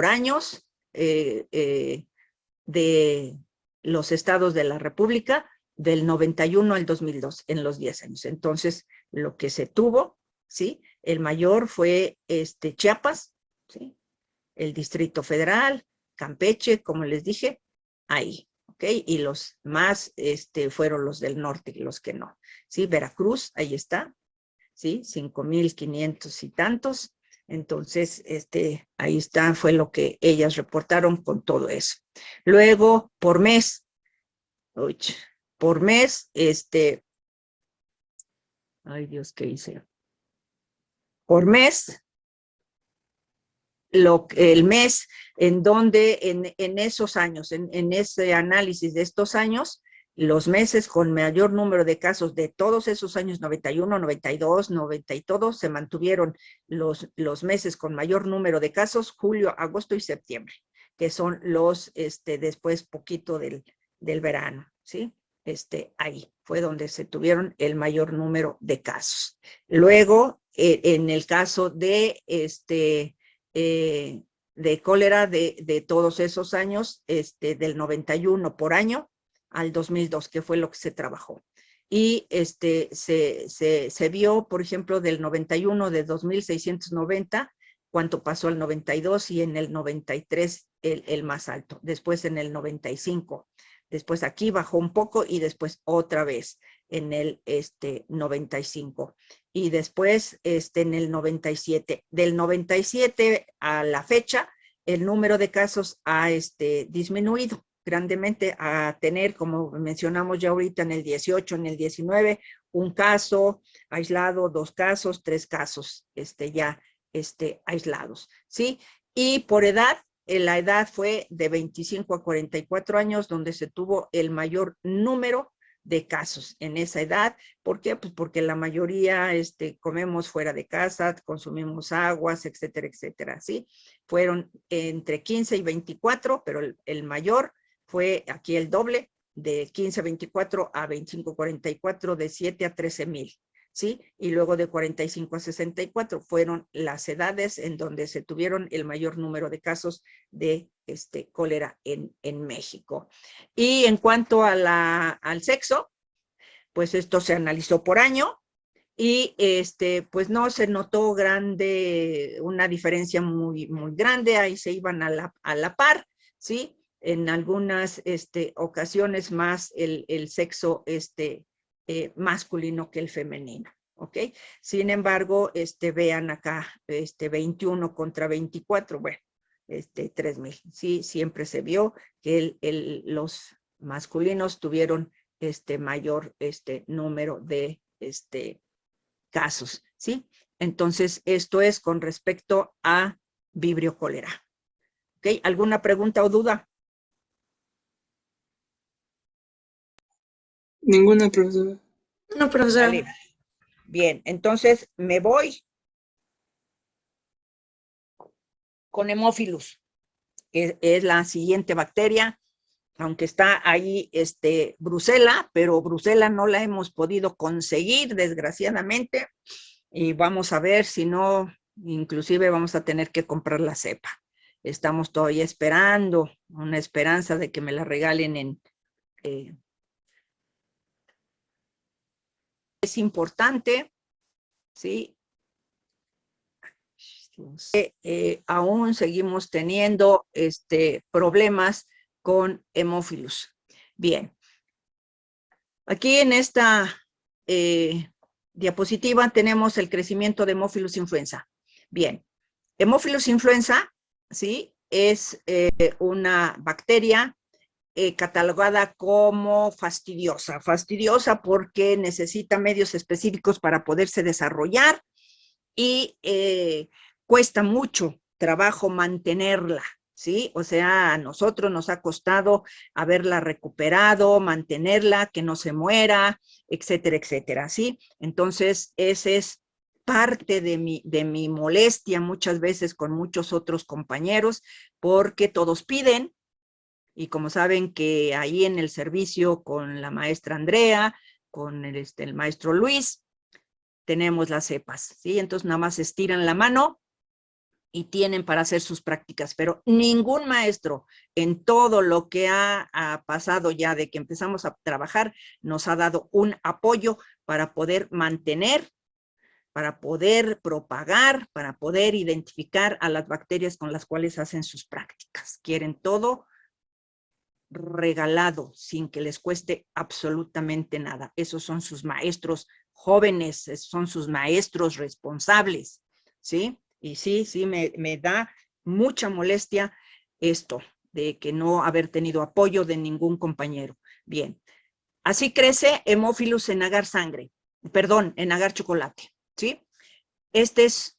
años de los estados de la República, del 91 al 2002, en los 10 años. Entonces, lo que se tuvo, ¿sí? El mayor fue Chiapas, ¿sí? El Distrito Federal, Campeche, como les dije, ahí. ¿Ok? Y los más fueron los del norte, los que no. ¿Sí? Veracruz, ahí está, ¿sí? 5,500 y tantos. Entonces, ahí está, fue lo que ellas reportaron con todo eso. Luego, por mes, ay Dios, ¿qué hice? Por mes, el mes en donde en esos años, en ese análisis de estos años, los meses con mayor número de casos de todos esos años, 91, 92, 90 y todos, se mantuvieron los meses con mayor número de casos, julio, agosto y septiembre, que son los, después poquito del verano, ¿sí? Ahí fue donde se tuvieron el mayor número de casos. Luego, en el caso de de cólera de todos esos años, del 91 por año al 2002, que fue lo que se trabajó. Y se vio, por ejemplo, del 91 de 2.690, cuánto pasó al 92 y en el 93 el más alto. Después en el 95. Después aquí bajó un poco y después otra vez en el 95. Y después en el 97. Del 97 a la fecha, el número de casos ha disminuido grandemente a tener, como mencionamos ya ahorita, en el 18, en el 19, un caso aislado, 2 casos, 3 casos ya aislados, ¿sí? Y por edad, la edad fue de 25 a 44 años, donde se tuvo el mayor número de casos en esa edad. ¿Por qué? Pues porque la mayoría comemos fuera de casa, consumimos aguas, etcétera, etcétera, ¿sí? Fueron entre 15 y 24, pero el mayor fue aquí el doble, de 15 a 24 a 25 a 44, de 7 a 13,000, ¿sí? Y luego de 45 a 64 fueron las edades en donde se tuvieron el mayor número de casos de cólera en México. Y en cuanto a al sexo, pues esto se analizó por año y pues no se notó una diferencia muy, muy grande, ahí se iban a la par, ¿sí? En algunas ocasiones más el sexo masculino que el femenino, ¿ok? Sin embargo, vean acá, 21 contra 24, bueno, 3,000, sí, siempre se vio que los masculinos tuvieron mayor número de casos, ¿sí? Entonces, esto es con respecto a vibrio cólera. ¿Ok? ¿Alguna pregunta o duda? Ninguna, profesora. No, profesora. Vale. Bien, entonces me voy con Haemophilus, que es la siguiente bacteria, aunque está ahí Brucela, pero Brucela no la hemos podido conseguir, desgraciadamente, y vamos a ver si no, inclusive vamos a tener que comprar la cepa. Estamos todavía esperando, una esperanza de que me la regalen es importante, ¿sí? Aún seguimos teniendo problemas con Haemophilus. Bien, aquí en esta diapositiva tenemos el crecimiento de Haemophilus influenza. Bien, Haemophilus influenza, ¿sí? Es una bacteria catalogada como fastidiosa. Fastidiosa porque necesita medios específicos para poderse desarrollar y cuesta mucho trabajo mantenerla, ¿sí? O sea, a nosotros nos ha costado haberla recuperado, mantenerla, que no se muera, etcétera, etcétera, ¿sí? Entonces, ese es parte de mi molestia muchas veces con muchos otros compañeros, porque todos piden, y como saben que ahí en el servicio con la maestra Andrea, con el maestro Luis, tenemos las cepas, ¿sí? Entonces nada más estiran la mano y tienen para hacer sus prácticas, pero ningún maestro en todo lo que ha pasado ya de que empezamos a trabajar nos ha dado un apoyo para poder mantener, para poder propagar, para poder identificar a las bacterias con las cuales hacen sus prácticas. Quieren todo regalado, sin que les cueste absolutamente nada. Esos son sus maestros jóvenes, son sus maestros responsables, ¿sí? Y sí, me da mucha molestia esto, de que no haber tenido apoyo de ningún compañero. Bien, así crece Haemophilus en agar sangre, perdón, en agar chocolate, ¿sí? Este es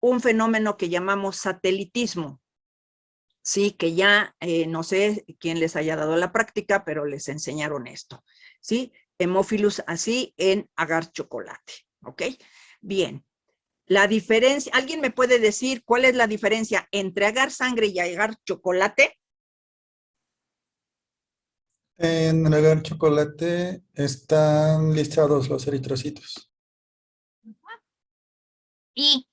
un fenómeno que llamamos satelitismo, sí, que ya no sé quién les haya dado la práctica, pero les enseñaron esto, ¿sí? Haemophilus así en agar chocolate, ¿ok? Bien, la diferencia, ¿alguien me puede decir cuál es la diferencia entre agar sangre y agar chocolate? En el agar chocolate están listados los eritrocitos. Y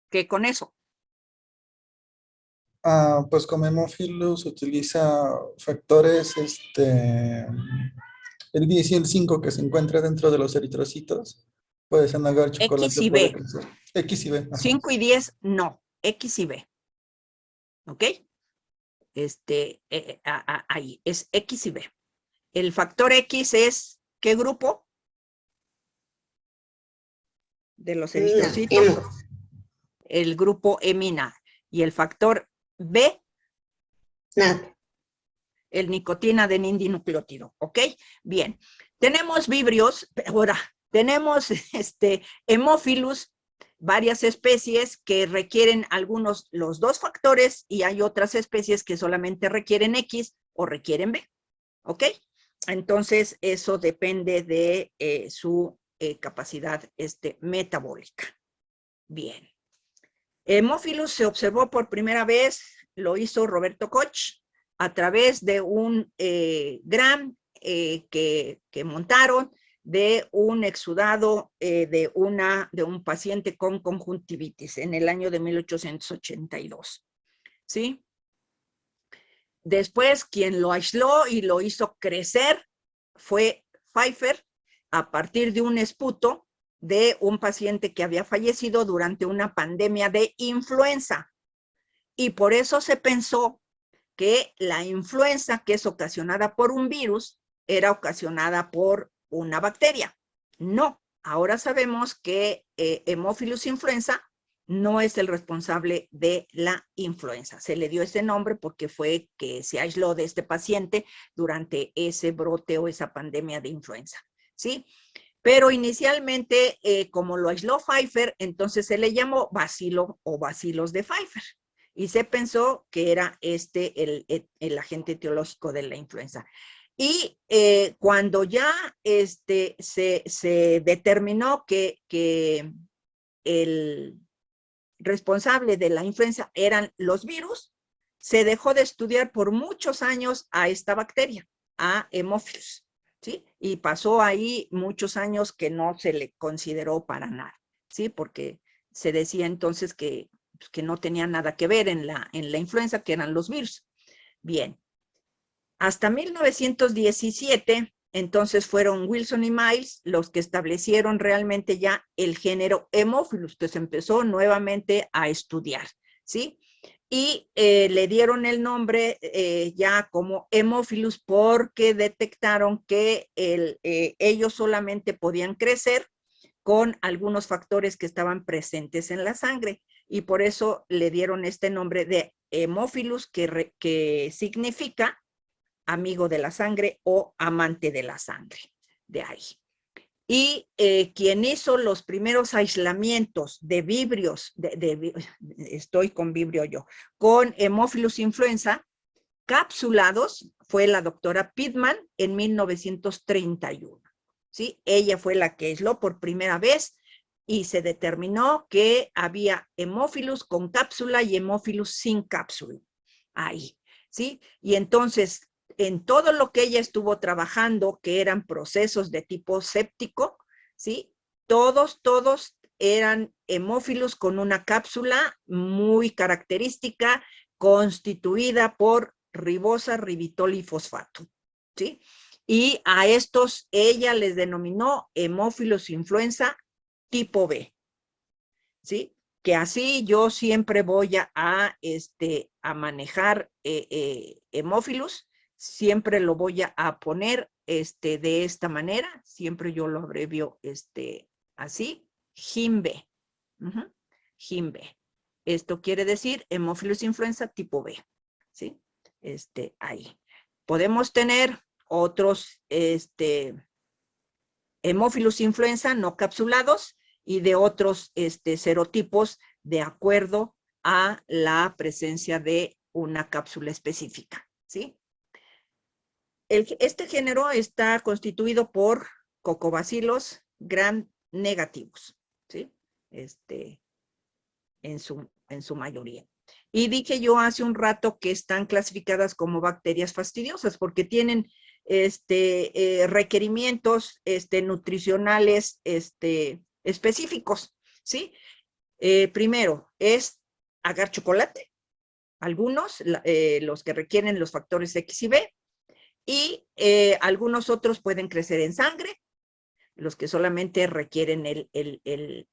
que con eso. Pues como Hemophilus utiliza factores, el 10 y el 5 que se encuentra dentro de los eritrocitos, pues en agar X chocolate y puede B. crecer. X y B. Ajá. 5 y 10, no. X y B. ¿Ok? Ahí, es X y B. El factor X es, ¿qué grupo? De los eritrocitos. Hemo. El grupo hemina. Y el factor B, Nada. el nicotina dinucleótido. ¿Ok? Bien. Tenemos vibrios, ahora, tenemos Hemophilus, varias especies que requieren los dos factores, y hay otras especies que solamente requieren X o requieren B. ¿Ok? Entonces, eso depende de su capacidad metabólica. Bien. Hemophilus se observó por primera vez, lo hizo Roberto Koch, a través de un gram que montaron de un exudado de un paciente con conjuntivitis en el año de 1882. ¿Sí? Después, quien lo aisló y lo hizo crecer fue Pfeiffer, a partir de un esputo de un paciente que había fallecido durante una pandemia de influenza. Y por eso se pensó que la influenza, que es ocasionada por un virus, era ocasionada por una bacteria. No, ahora sabemos que Hemophilus influenza no es el responsable de la influenza. Se le dio ese nombre porque fue que se aisló de este paciente durante ese brote o esa pandemia de influenza, ¿sí? Pero inicialmente, como lo aisló Pfeiffer, entonces se le llamó bacilo o bacilos de Pfeiffer. Y se pensó que era el agente etiológico de la influenza. Y cuando ya se determinó que el responsable de la influenza eran los virus, se dejó de estudiar por muchos años a esta bacteria, a Hemophilus, ¿sí? Y pasó ahí muchos años que no se le consideró para nada, ¿sí? Porque se decía entonces que no tenía nada que ver en la influenza, que eran los virus. Bien. Hasta 1917, entonces fueron Wilson y Miles los que establecieron realmente ya el género Hemophilus, que se empezó nuevamente a estudiar, ¿sí? Y le dieron el nombre ya como Hemophilus porque detectaron que ellos solamente podían crecer con algunos factores que estaban presentes en la sangre, y por eso le dieron este nombre de Hemophilus, que significa amigo de la sangre o amante de la sangre, de ahí. Y quien hizo los primeros aislamientos de vibrios, estoy con vibrio yo, con Hemophilus influenza, capsulados, fue la doctora Pittman en 1931. ¿Sí? Ella fue la que aisló por primera vez y se determinó que había Hemophilus con cápsula y Hemophilus sin cápsula. Ahí, ¿sí? Y entonces, en todo lo que ella estuvo trabajando, que eran procesos de tipo séptico, ¿sí? Todos eran Hemophilus con una cápsula muy característica, constituida por ribosa, ribitol y fosfato, ¿sí? Y a estos ella les denominó Hemophilus influenza tipo B, ¿sí? Que así yo siempre voy a manejar Hemophilus, siempre lo voy a poner de esta manera, siempre yo lo abrevio así, HIMB, HIMB. Esto quiere decir Hemophilus influenza tipo B, ¿sí? Ahí. Podemos tener otros Hemophilus influenza no capsulados y de otros serotipos de acuerdo a la presencia de una cápsula específica, ¿sí? Este género está constituido por cocobacilos gram negativos, ¿sí? En su mayoría. Y dije yo hace un rato que están clasificadas como bacterias fastidiosas porque tienen requerimientos nutricionales específicos, ¿sí? Primero, es agar chocolate, algunos, los que requieren los factores X y B, y algunos otros pueden crecer en sangre, los que solamente requieren el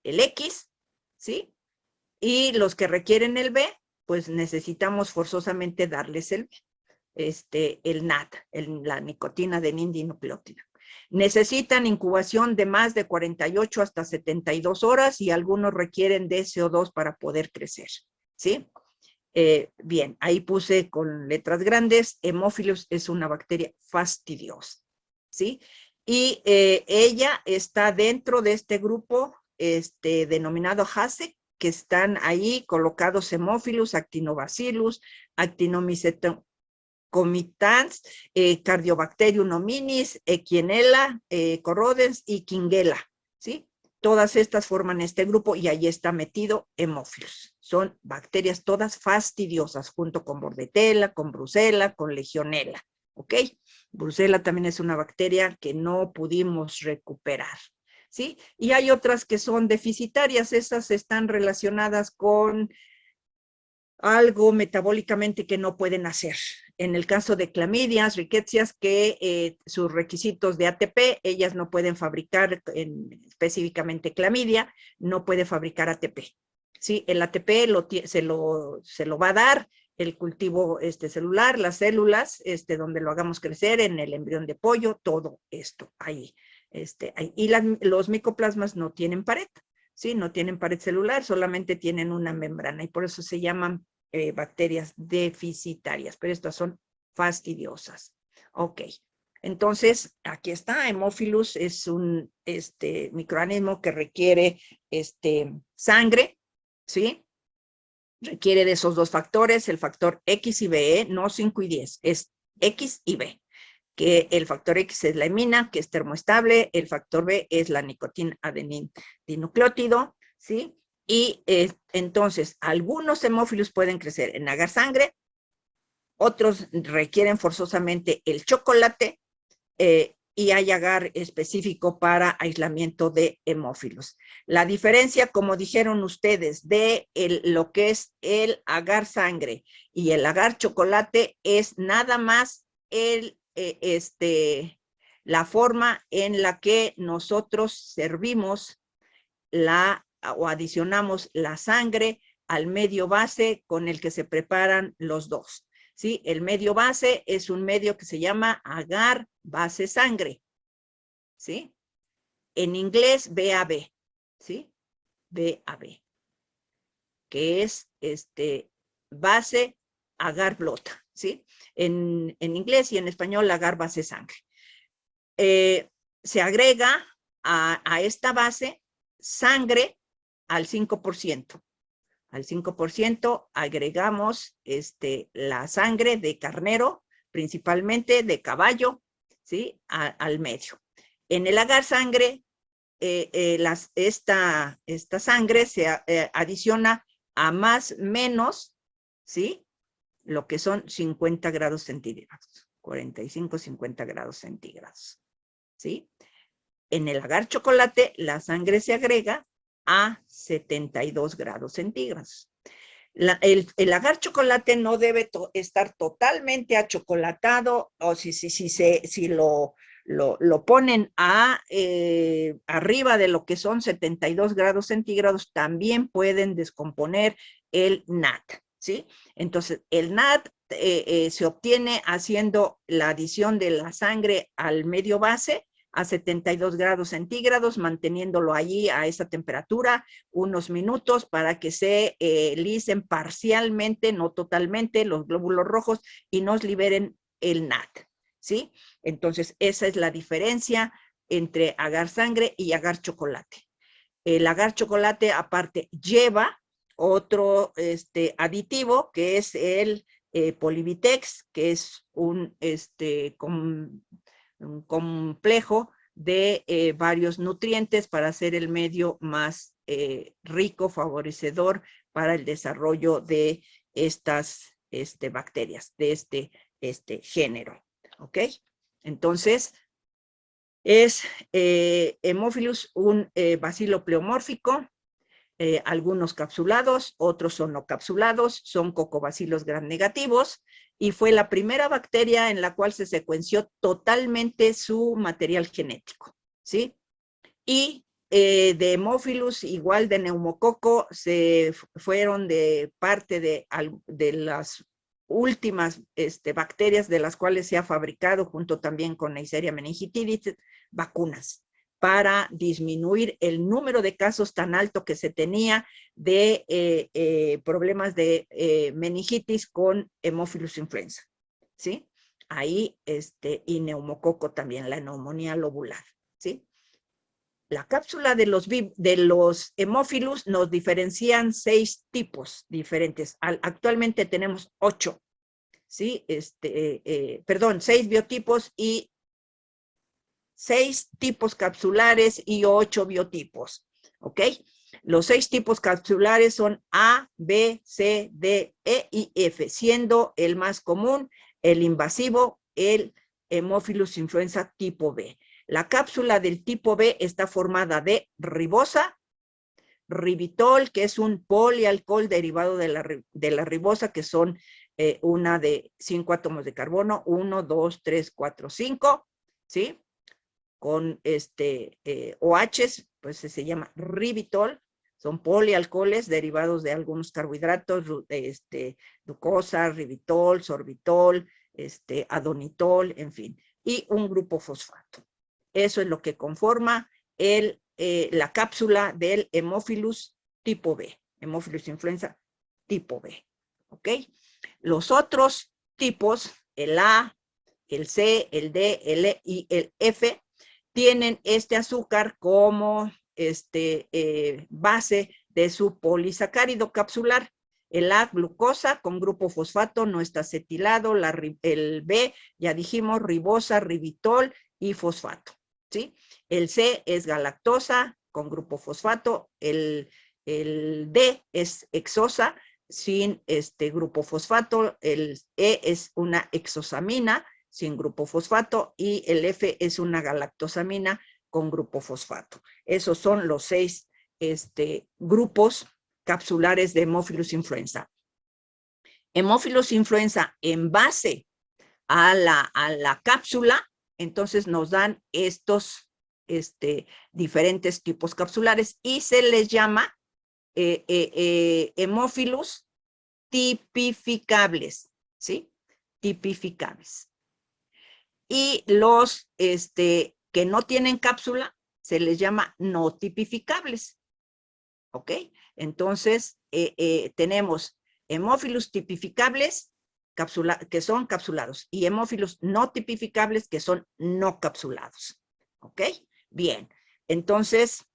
X, ¿sí? Y los que requieren el B, pues necesitamos forzosamente darles el NAD, la nicotina adenindinucleótida. Necesitan incubación de más de 48 hasta 72 horas y algunos requieren de CO2 para poder crecer, ¿sí? Bien, ahí puse con letras grandes, Haemophilus es una bacteria fastidiosa, ¿sí? Y ella está dentro de este grupo denominado HASE, que están ahí colocados Haemophilus, Actinobacillus, Actinomycetans, Cardiobacterium hominis, Echienella, corrodens y Kingella, ¿sí? Todas estas forman este grupo y ahí está metido Haemophilus. Son bacterias todas fastidiosas, junto con Bordetella, con Brucella, con Legionella, ¿ok? Brucella también es una bacteria que no pudimos recuperar, ¿sí? Y hay otras que son deficitarias, esas están relacionadas con algo metabólicamente que no pueden hacer. En el caso de clamidias, rickettsias, que sus requisitos de ATP, ellas no pueden fabricar, específicamente clamidia, no puede fabricar ATP. ¿Sí? El ATP se lo va a dar el cultivo celular, las células, donde lo hagamos crecer, en el embrión de pollo, todo esto ahí. Y los micoplasmas no tienen pared. ¿Sí? No tienen pared celular, solamente tienen una membrana y por eso se llaman bacterias deficitarias, pero estas son fastidiosas. Ok, entonces aquí está, Haemophilus es un microorganismo que requiere sangre, ¿sí? Requiere de esos dos factores, el factor X y B, no 5 y 10, es X y B. Que el factor X es la hemina, que es termoestable, el factor B es la nicotina adenindinucleótido, ¿sí? Y entonces, algunos hemófilos pueden crecer en agar sangre, otros requieren forzosamente el chocolate, y hay agar específico para aislamiento de hemófilos. La diferencia, como dijeron ustedes, de lo que es el agar sangre y el agar chocolate es nada más la forma en la que nosotros servimos o adicionamos la sangre al medio base con el que se preparan los dos. ¿Sí? El medio base es un medio que se llama agar base sangre. ¿Sí? En inglés, BAB. ¿Sí? BAB. Que es base agar blota. ¿Sí? En inglés y en español, agar base sangre. Se agrega a esta base sangre al 5%. Al 5% agregamos la sangre de carnero, principalmente de caballo, ¿sí? Al medio. En el agar sangre, esta sangre se adiciona a más menos, ¿sí? Lo que son 50 grados centígrados, 45, 50 grados centígrados, ¿sí? En el agar chocolate, la sangre se agrega a 72 grados centígrados. El agar chocolate no debe estar totalmente achocolatado, o si lo ponen arriba de lo que son 72 grados centígrados, también pueden descomponer el NAD, ¿sí? Entonces, el NAD se obtiene haciendo la adición de la sangre al medio base a 72 grados centígrados, manteniéndolo allí a esa temperatura unos minutos para que se lisen parcialmente, no totalmente, los glóbulos rojos y nos liberen el NAD, ¿sí? Entonces, esa es la diferencia entre agar sangre y agar chocolate. El agar chocolate, aparte, lleva otro aditivo, que es el Polivitex, que es un complejo de varios nutrientes para hacer el medio más rico, favorecedor para el desarrollo de estas bacterias, de este género. ¿Ok? Entonces, es Haemophilus un bacilo pleomórfico, algunos capsulados, otros son no capsulados, son cocobacilos gram negativos, y fue la primera bacteria en la cual se secuenció totalmente su material genético, ¿sí? Y de Haemophilus, igual de neumococo, se fueron de parte de las últimas bacterias de las cuales se ha fabricado, junto también con Neisseria meningitidis, vacunas para disminuir el número de casos tan alto que se tenía de problemas de meningitis con Haemophilus influenza, ¿sí? Ahí, y neumococo también, la neumonía lobular, ¿sí? La cápsula de los hemófilos nos diferencian 6 tipos diferentes. Actualmente tenemos 8, ¿sí? 6 biotipos y 6 tipos capsulares y 8 biotipos, ¿ok? Los 6 tipos capsulares son A, B, C, D, E y F, siendo el más común, el invasivo, el Haemophilus influenza tipo B. La cápsula del tipo B está formada de ribosa, ribitol, que es un polialcohol derivado de la ribosa, que son una de 5 átomos de carbono, 1, 2, 3, 4, 5, ¿sí? Con OHs, pues se llama ribitol, son polialcoholes derivados de algunos carbohidratos, glucosa, ribitol, sorbitol, adonitol, en fin, y un grupo fosfato. Eso es lo que conforma la cápsula del Haemophilus tipo B, Haemophilus influenza tipo B, ¿ok? Los otros tipos, el A, el C, el D, el E y el F, tienen este azúcar como base de su polisacárido capsular. El A, glucosa con grupo fosfato, no está acetilado, el B, ya dijimos, ribosa, ribitol y fosfato, ¿sí? El C es galactosa con grupo fosfato, el D es hexosa sin grupo fosfato, el E es una hexosamina sin grupo fosfato y el F es una galactosamina con grupo fosfato. Esos son los 6 grupos capsulares de Haemophilus influenza. Haemophilus influenza en base a la cápsula, entonces nos dan estos diferentes tipos capsulares y se les llama hemófilos tipificables, ¿sí? Tipificables. Y los que no tienen cápsula se les llama no tipificables, ¿ok? Entonces, tenemos hemófilos tipificables que son capsulados y hemófilos no tipificables que son no capsulados, ¿ok? Bien, entonces,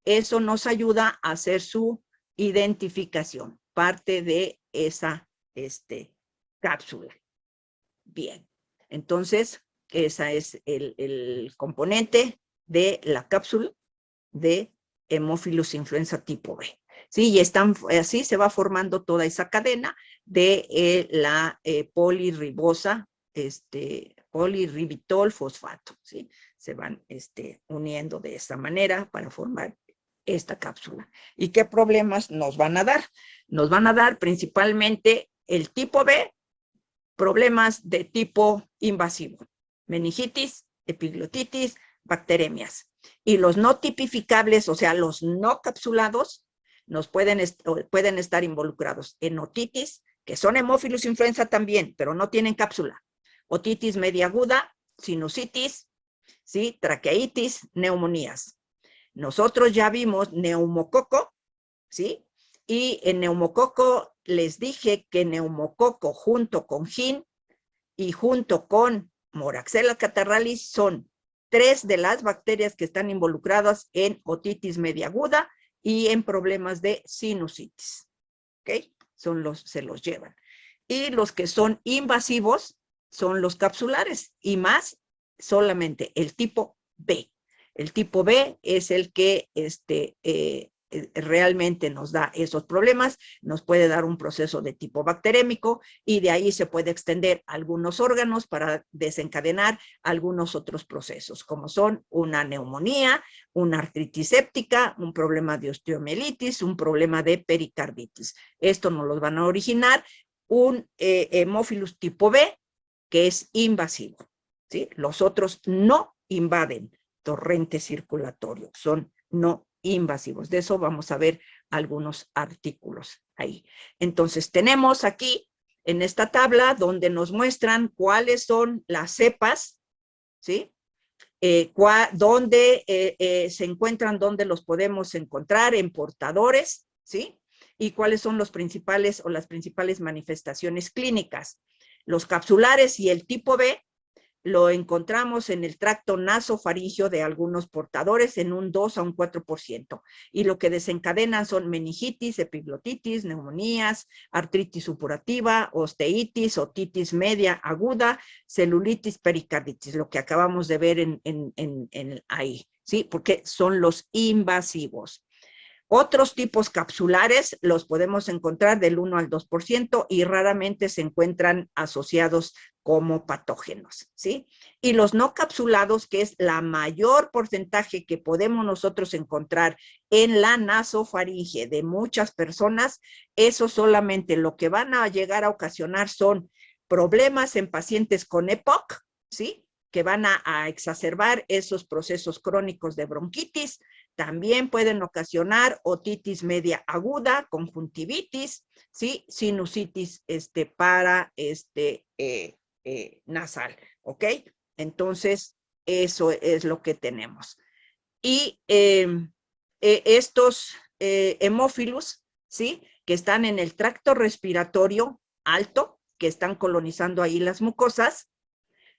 eso nos ayuda a hacer su identificación, parte de esa cápsula. Bien, entonces, ese es el componente de la cápsula de Haemophilus influenza tipo B. Sí, y así se va formando toda esa cadena de la polirribosa, polirribitol fosfato, ¿sí? Se van uniendo de esta manera para formar esta cápsula. ¿Y qué problemas nos van a dar? Nos van a dar principalmente el tipo B, problemas de tipo invasivo, meningitis, epiglotitis, bacteremias. Y los no tipificables, o sea, los no capsulados, pueden estar involucrados en otitis, que son Haemophilus influenza también, pero no tienen cápsula. Otitis media aguda, sinusitis, ¿sí? Traqueitis, neumonías. Nosotros ya vimos neumococo, ¿sí? Y en neumococo les dije que neumococo junto con GIN y junto con Moraxella catarrhalis son 3 de las bacterias que están involucradas en otitis media aguda y en problemas de sinusitis, ¿ok? Se los llevan. Y los que son invasivos son los capsulares y más solamente el tipo B. El tipo B es el que realmente nos da esos problemas, nos puede dar un proceso de tipo bacterémico y de ahí se puede extender a algunos órganos para desencadenar algunos otros procesos, como son una neumonía, una artritis séptica, un problema de osteomielitis, un problema de pericarditis. Esto nos los van a originar un hemófilus tipo B, que es invasivo, ¿sí? Los otros no invaden torrente circulatorio, son no invasivos. De eso vamos a ver algunos artículos ahí. Entonces, tenemos aquí en esta tabla donde nos muestran cuáles son las cepas, ¿sí? Dónde se encuentran, dónde los podemos encontrar en portadores, ¿sí? Y cuáles son los principales o las principales manifestaciones clínicas. Los capsulares y el tipo B lo encontramos en el tracto nasofaríngeo de algunos portadores en un 2 a un 4%. Y lo que desencadenan son meningitis, epiglotitis, neumonías, artritis supurativa, osteitis, otitis media aguda, celulitis, pericarditis, lo que acabamos de ver ahí, ¿sí? Porque son los invasivos. Otros tipos capsulares los podemos encontrar del 1 al 2% y raramente se encuentran asociados como patógenos, ¿sí? Y los no capsulados, que es la mayor porcentaje que podemos nosotros encontrar en la nasofaringe de muchas personas, eso solamente lo que van a llegar a ocasionar son problemas en pacientes con EPOC, ¿sí? Que van a exacerbar esos procesos crónicos de bronquitis. También pueden ocasionar otitis media aguda, conjuntivitis, ¿sí? Sinusitis nasal, ¿ok? Entonces, eso es lo que tenemos. Y estos hemófilos, ¿sí? Que están en el tracto respiratorio alto, que están colonizando ahí las mucosas,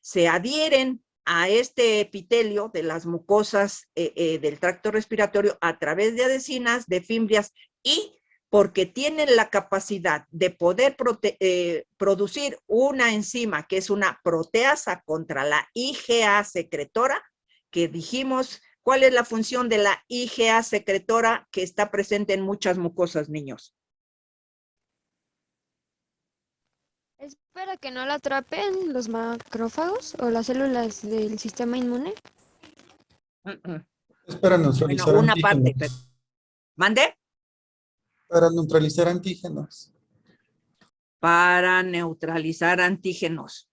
se adhieren a este epitelio de las mucosas del tracto respiratorio a través de adhesinas, de fimbrias, y porque tienen la capacidad de poder producir una enzima que es una proteasa contra la IgA secretora, que dijimos, ¿cuál es la función de la IgA secretora que está presente en muchas mucosas, niños? ¿Es para que no la atrapen los macrófagos o las células del sistema inmune? Es para Bueno, neutralizar una parte. antígenos. ¿Mande? Para neutralizar antígenos. Para neutralizar antígenos.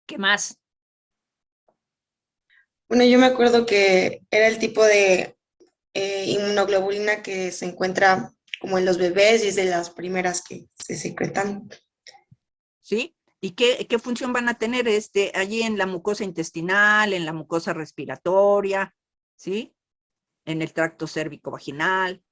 ¿Qué más? Bueno, yo me acuerdo que era el tipo de inmunoglobulina que se encuentra como en los bebés y es de las primeras que se secretan. ¿Sí? ¿Y qué función van a tener allí en la mucosa intestinal, en la mucosa respiratoria, ¿sí? En el tracto cérvico-vaginal?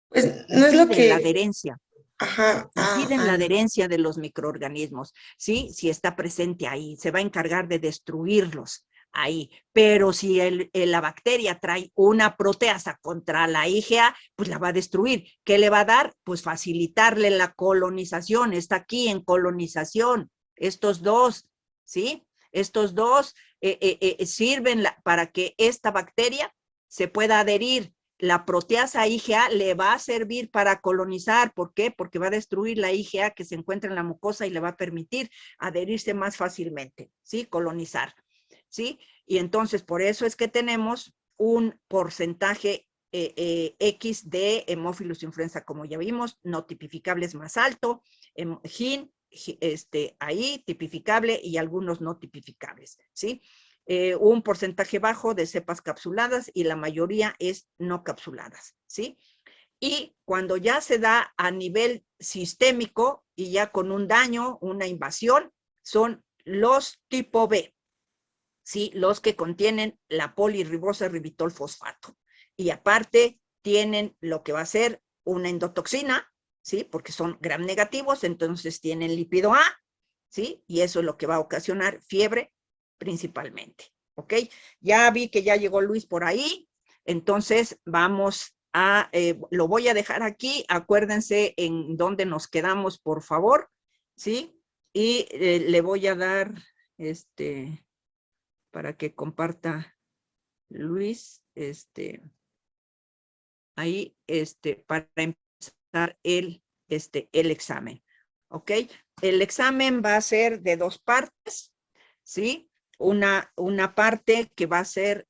Pues no es lo Impiden la que... adherencia. Ajá. Impiden la No. adherencia de los microorganismos, ¿sí? Si está presente ahí, se va a encargar de destruirlos ahí. Pero si la bacteria trae una proteasa contra la IgA, pues la va a destruir. ¿Qué le va a dar? Pues facilitarle la colonización. Está aquí en colonización. Estos dos, ¿sí? Estos dos sirven para que esta bacteria se pueda adherir. La proteasa IgA le va a servir para colonizar. ¿Por qué? Porque va a destruir la IgA que se encuentra en la mucosa y le va a permitir adherirse más fácilmente, ¿sí? Colonizar, ¿sí? Y entonces por eso es que tenemos un porcentaje X de hemófilos influenza, como ya vimos, no tipificables más alto, GIN, ahí tipificable y algunos no tipificables, ¿sí? Un porcentaje bajo de cepas capsuladas y la mayoría es no capsuladas, ¿sí? Y cuando ya se da a nivel sistémico y ya con un daño, una invasión, son los tipo B, ¿sí? Los que contienen la polirribosa ribitol fosfato. Y aparte tienen lo que va a ser una endotoxina, ¿sí? Porque son gram negativos, entonces tienen lípido A, ¿sí? Y eso es lo que va a ocasionar fiebre principalmente, ¿ok? Ya vi que ya llegó Luis por ahí, entonces vamos a, lo voy a dejar aquí, acuérdense en dónde nos quedamos, por favor, ¿sí? Y le voy a dar, para que comparta Luis, ahí, para empezar el examen. ¿Ok? El examen va a ser de 2 partes, ¿sí? Una parte que va a ser,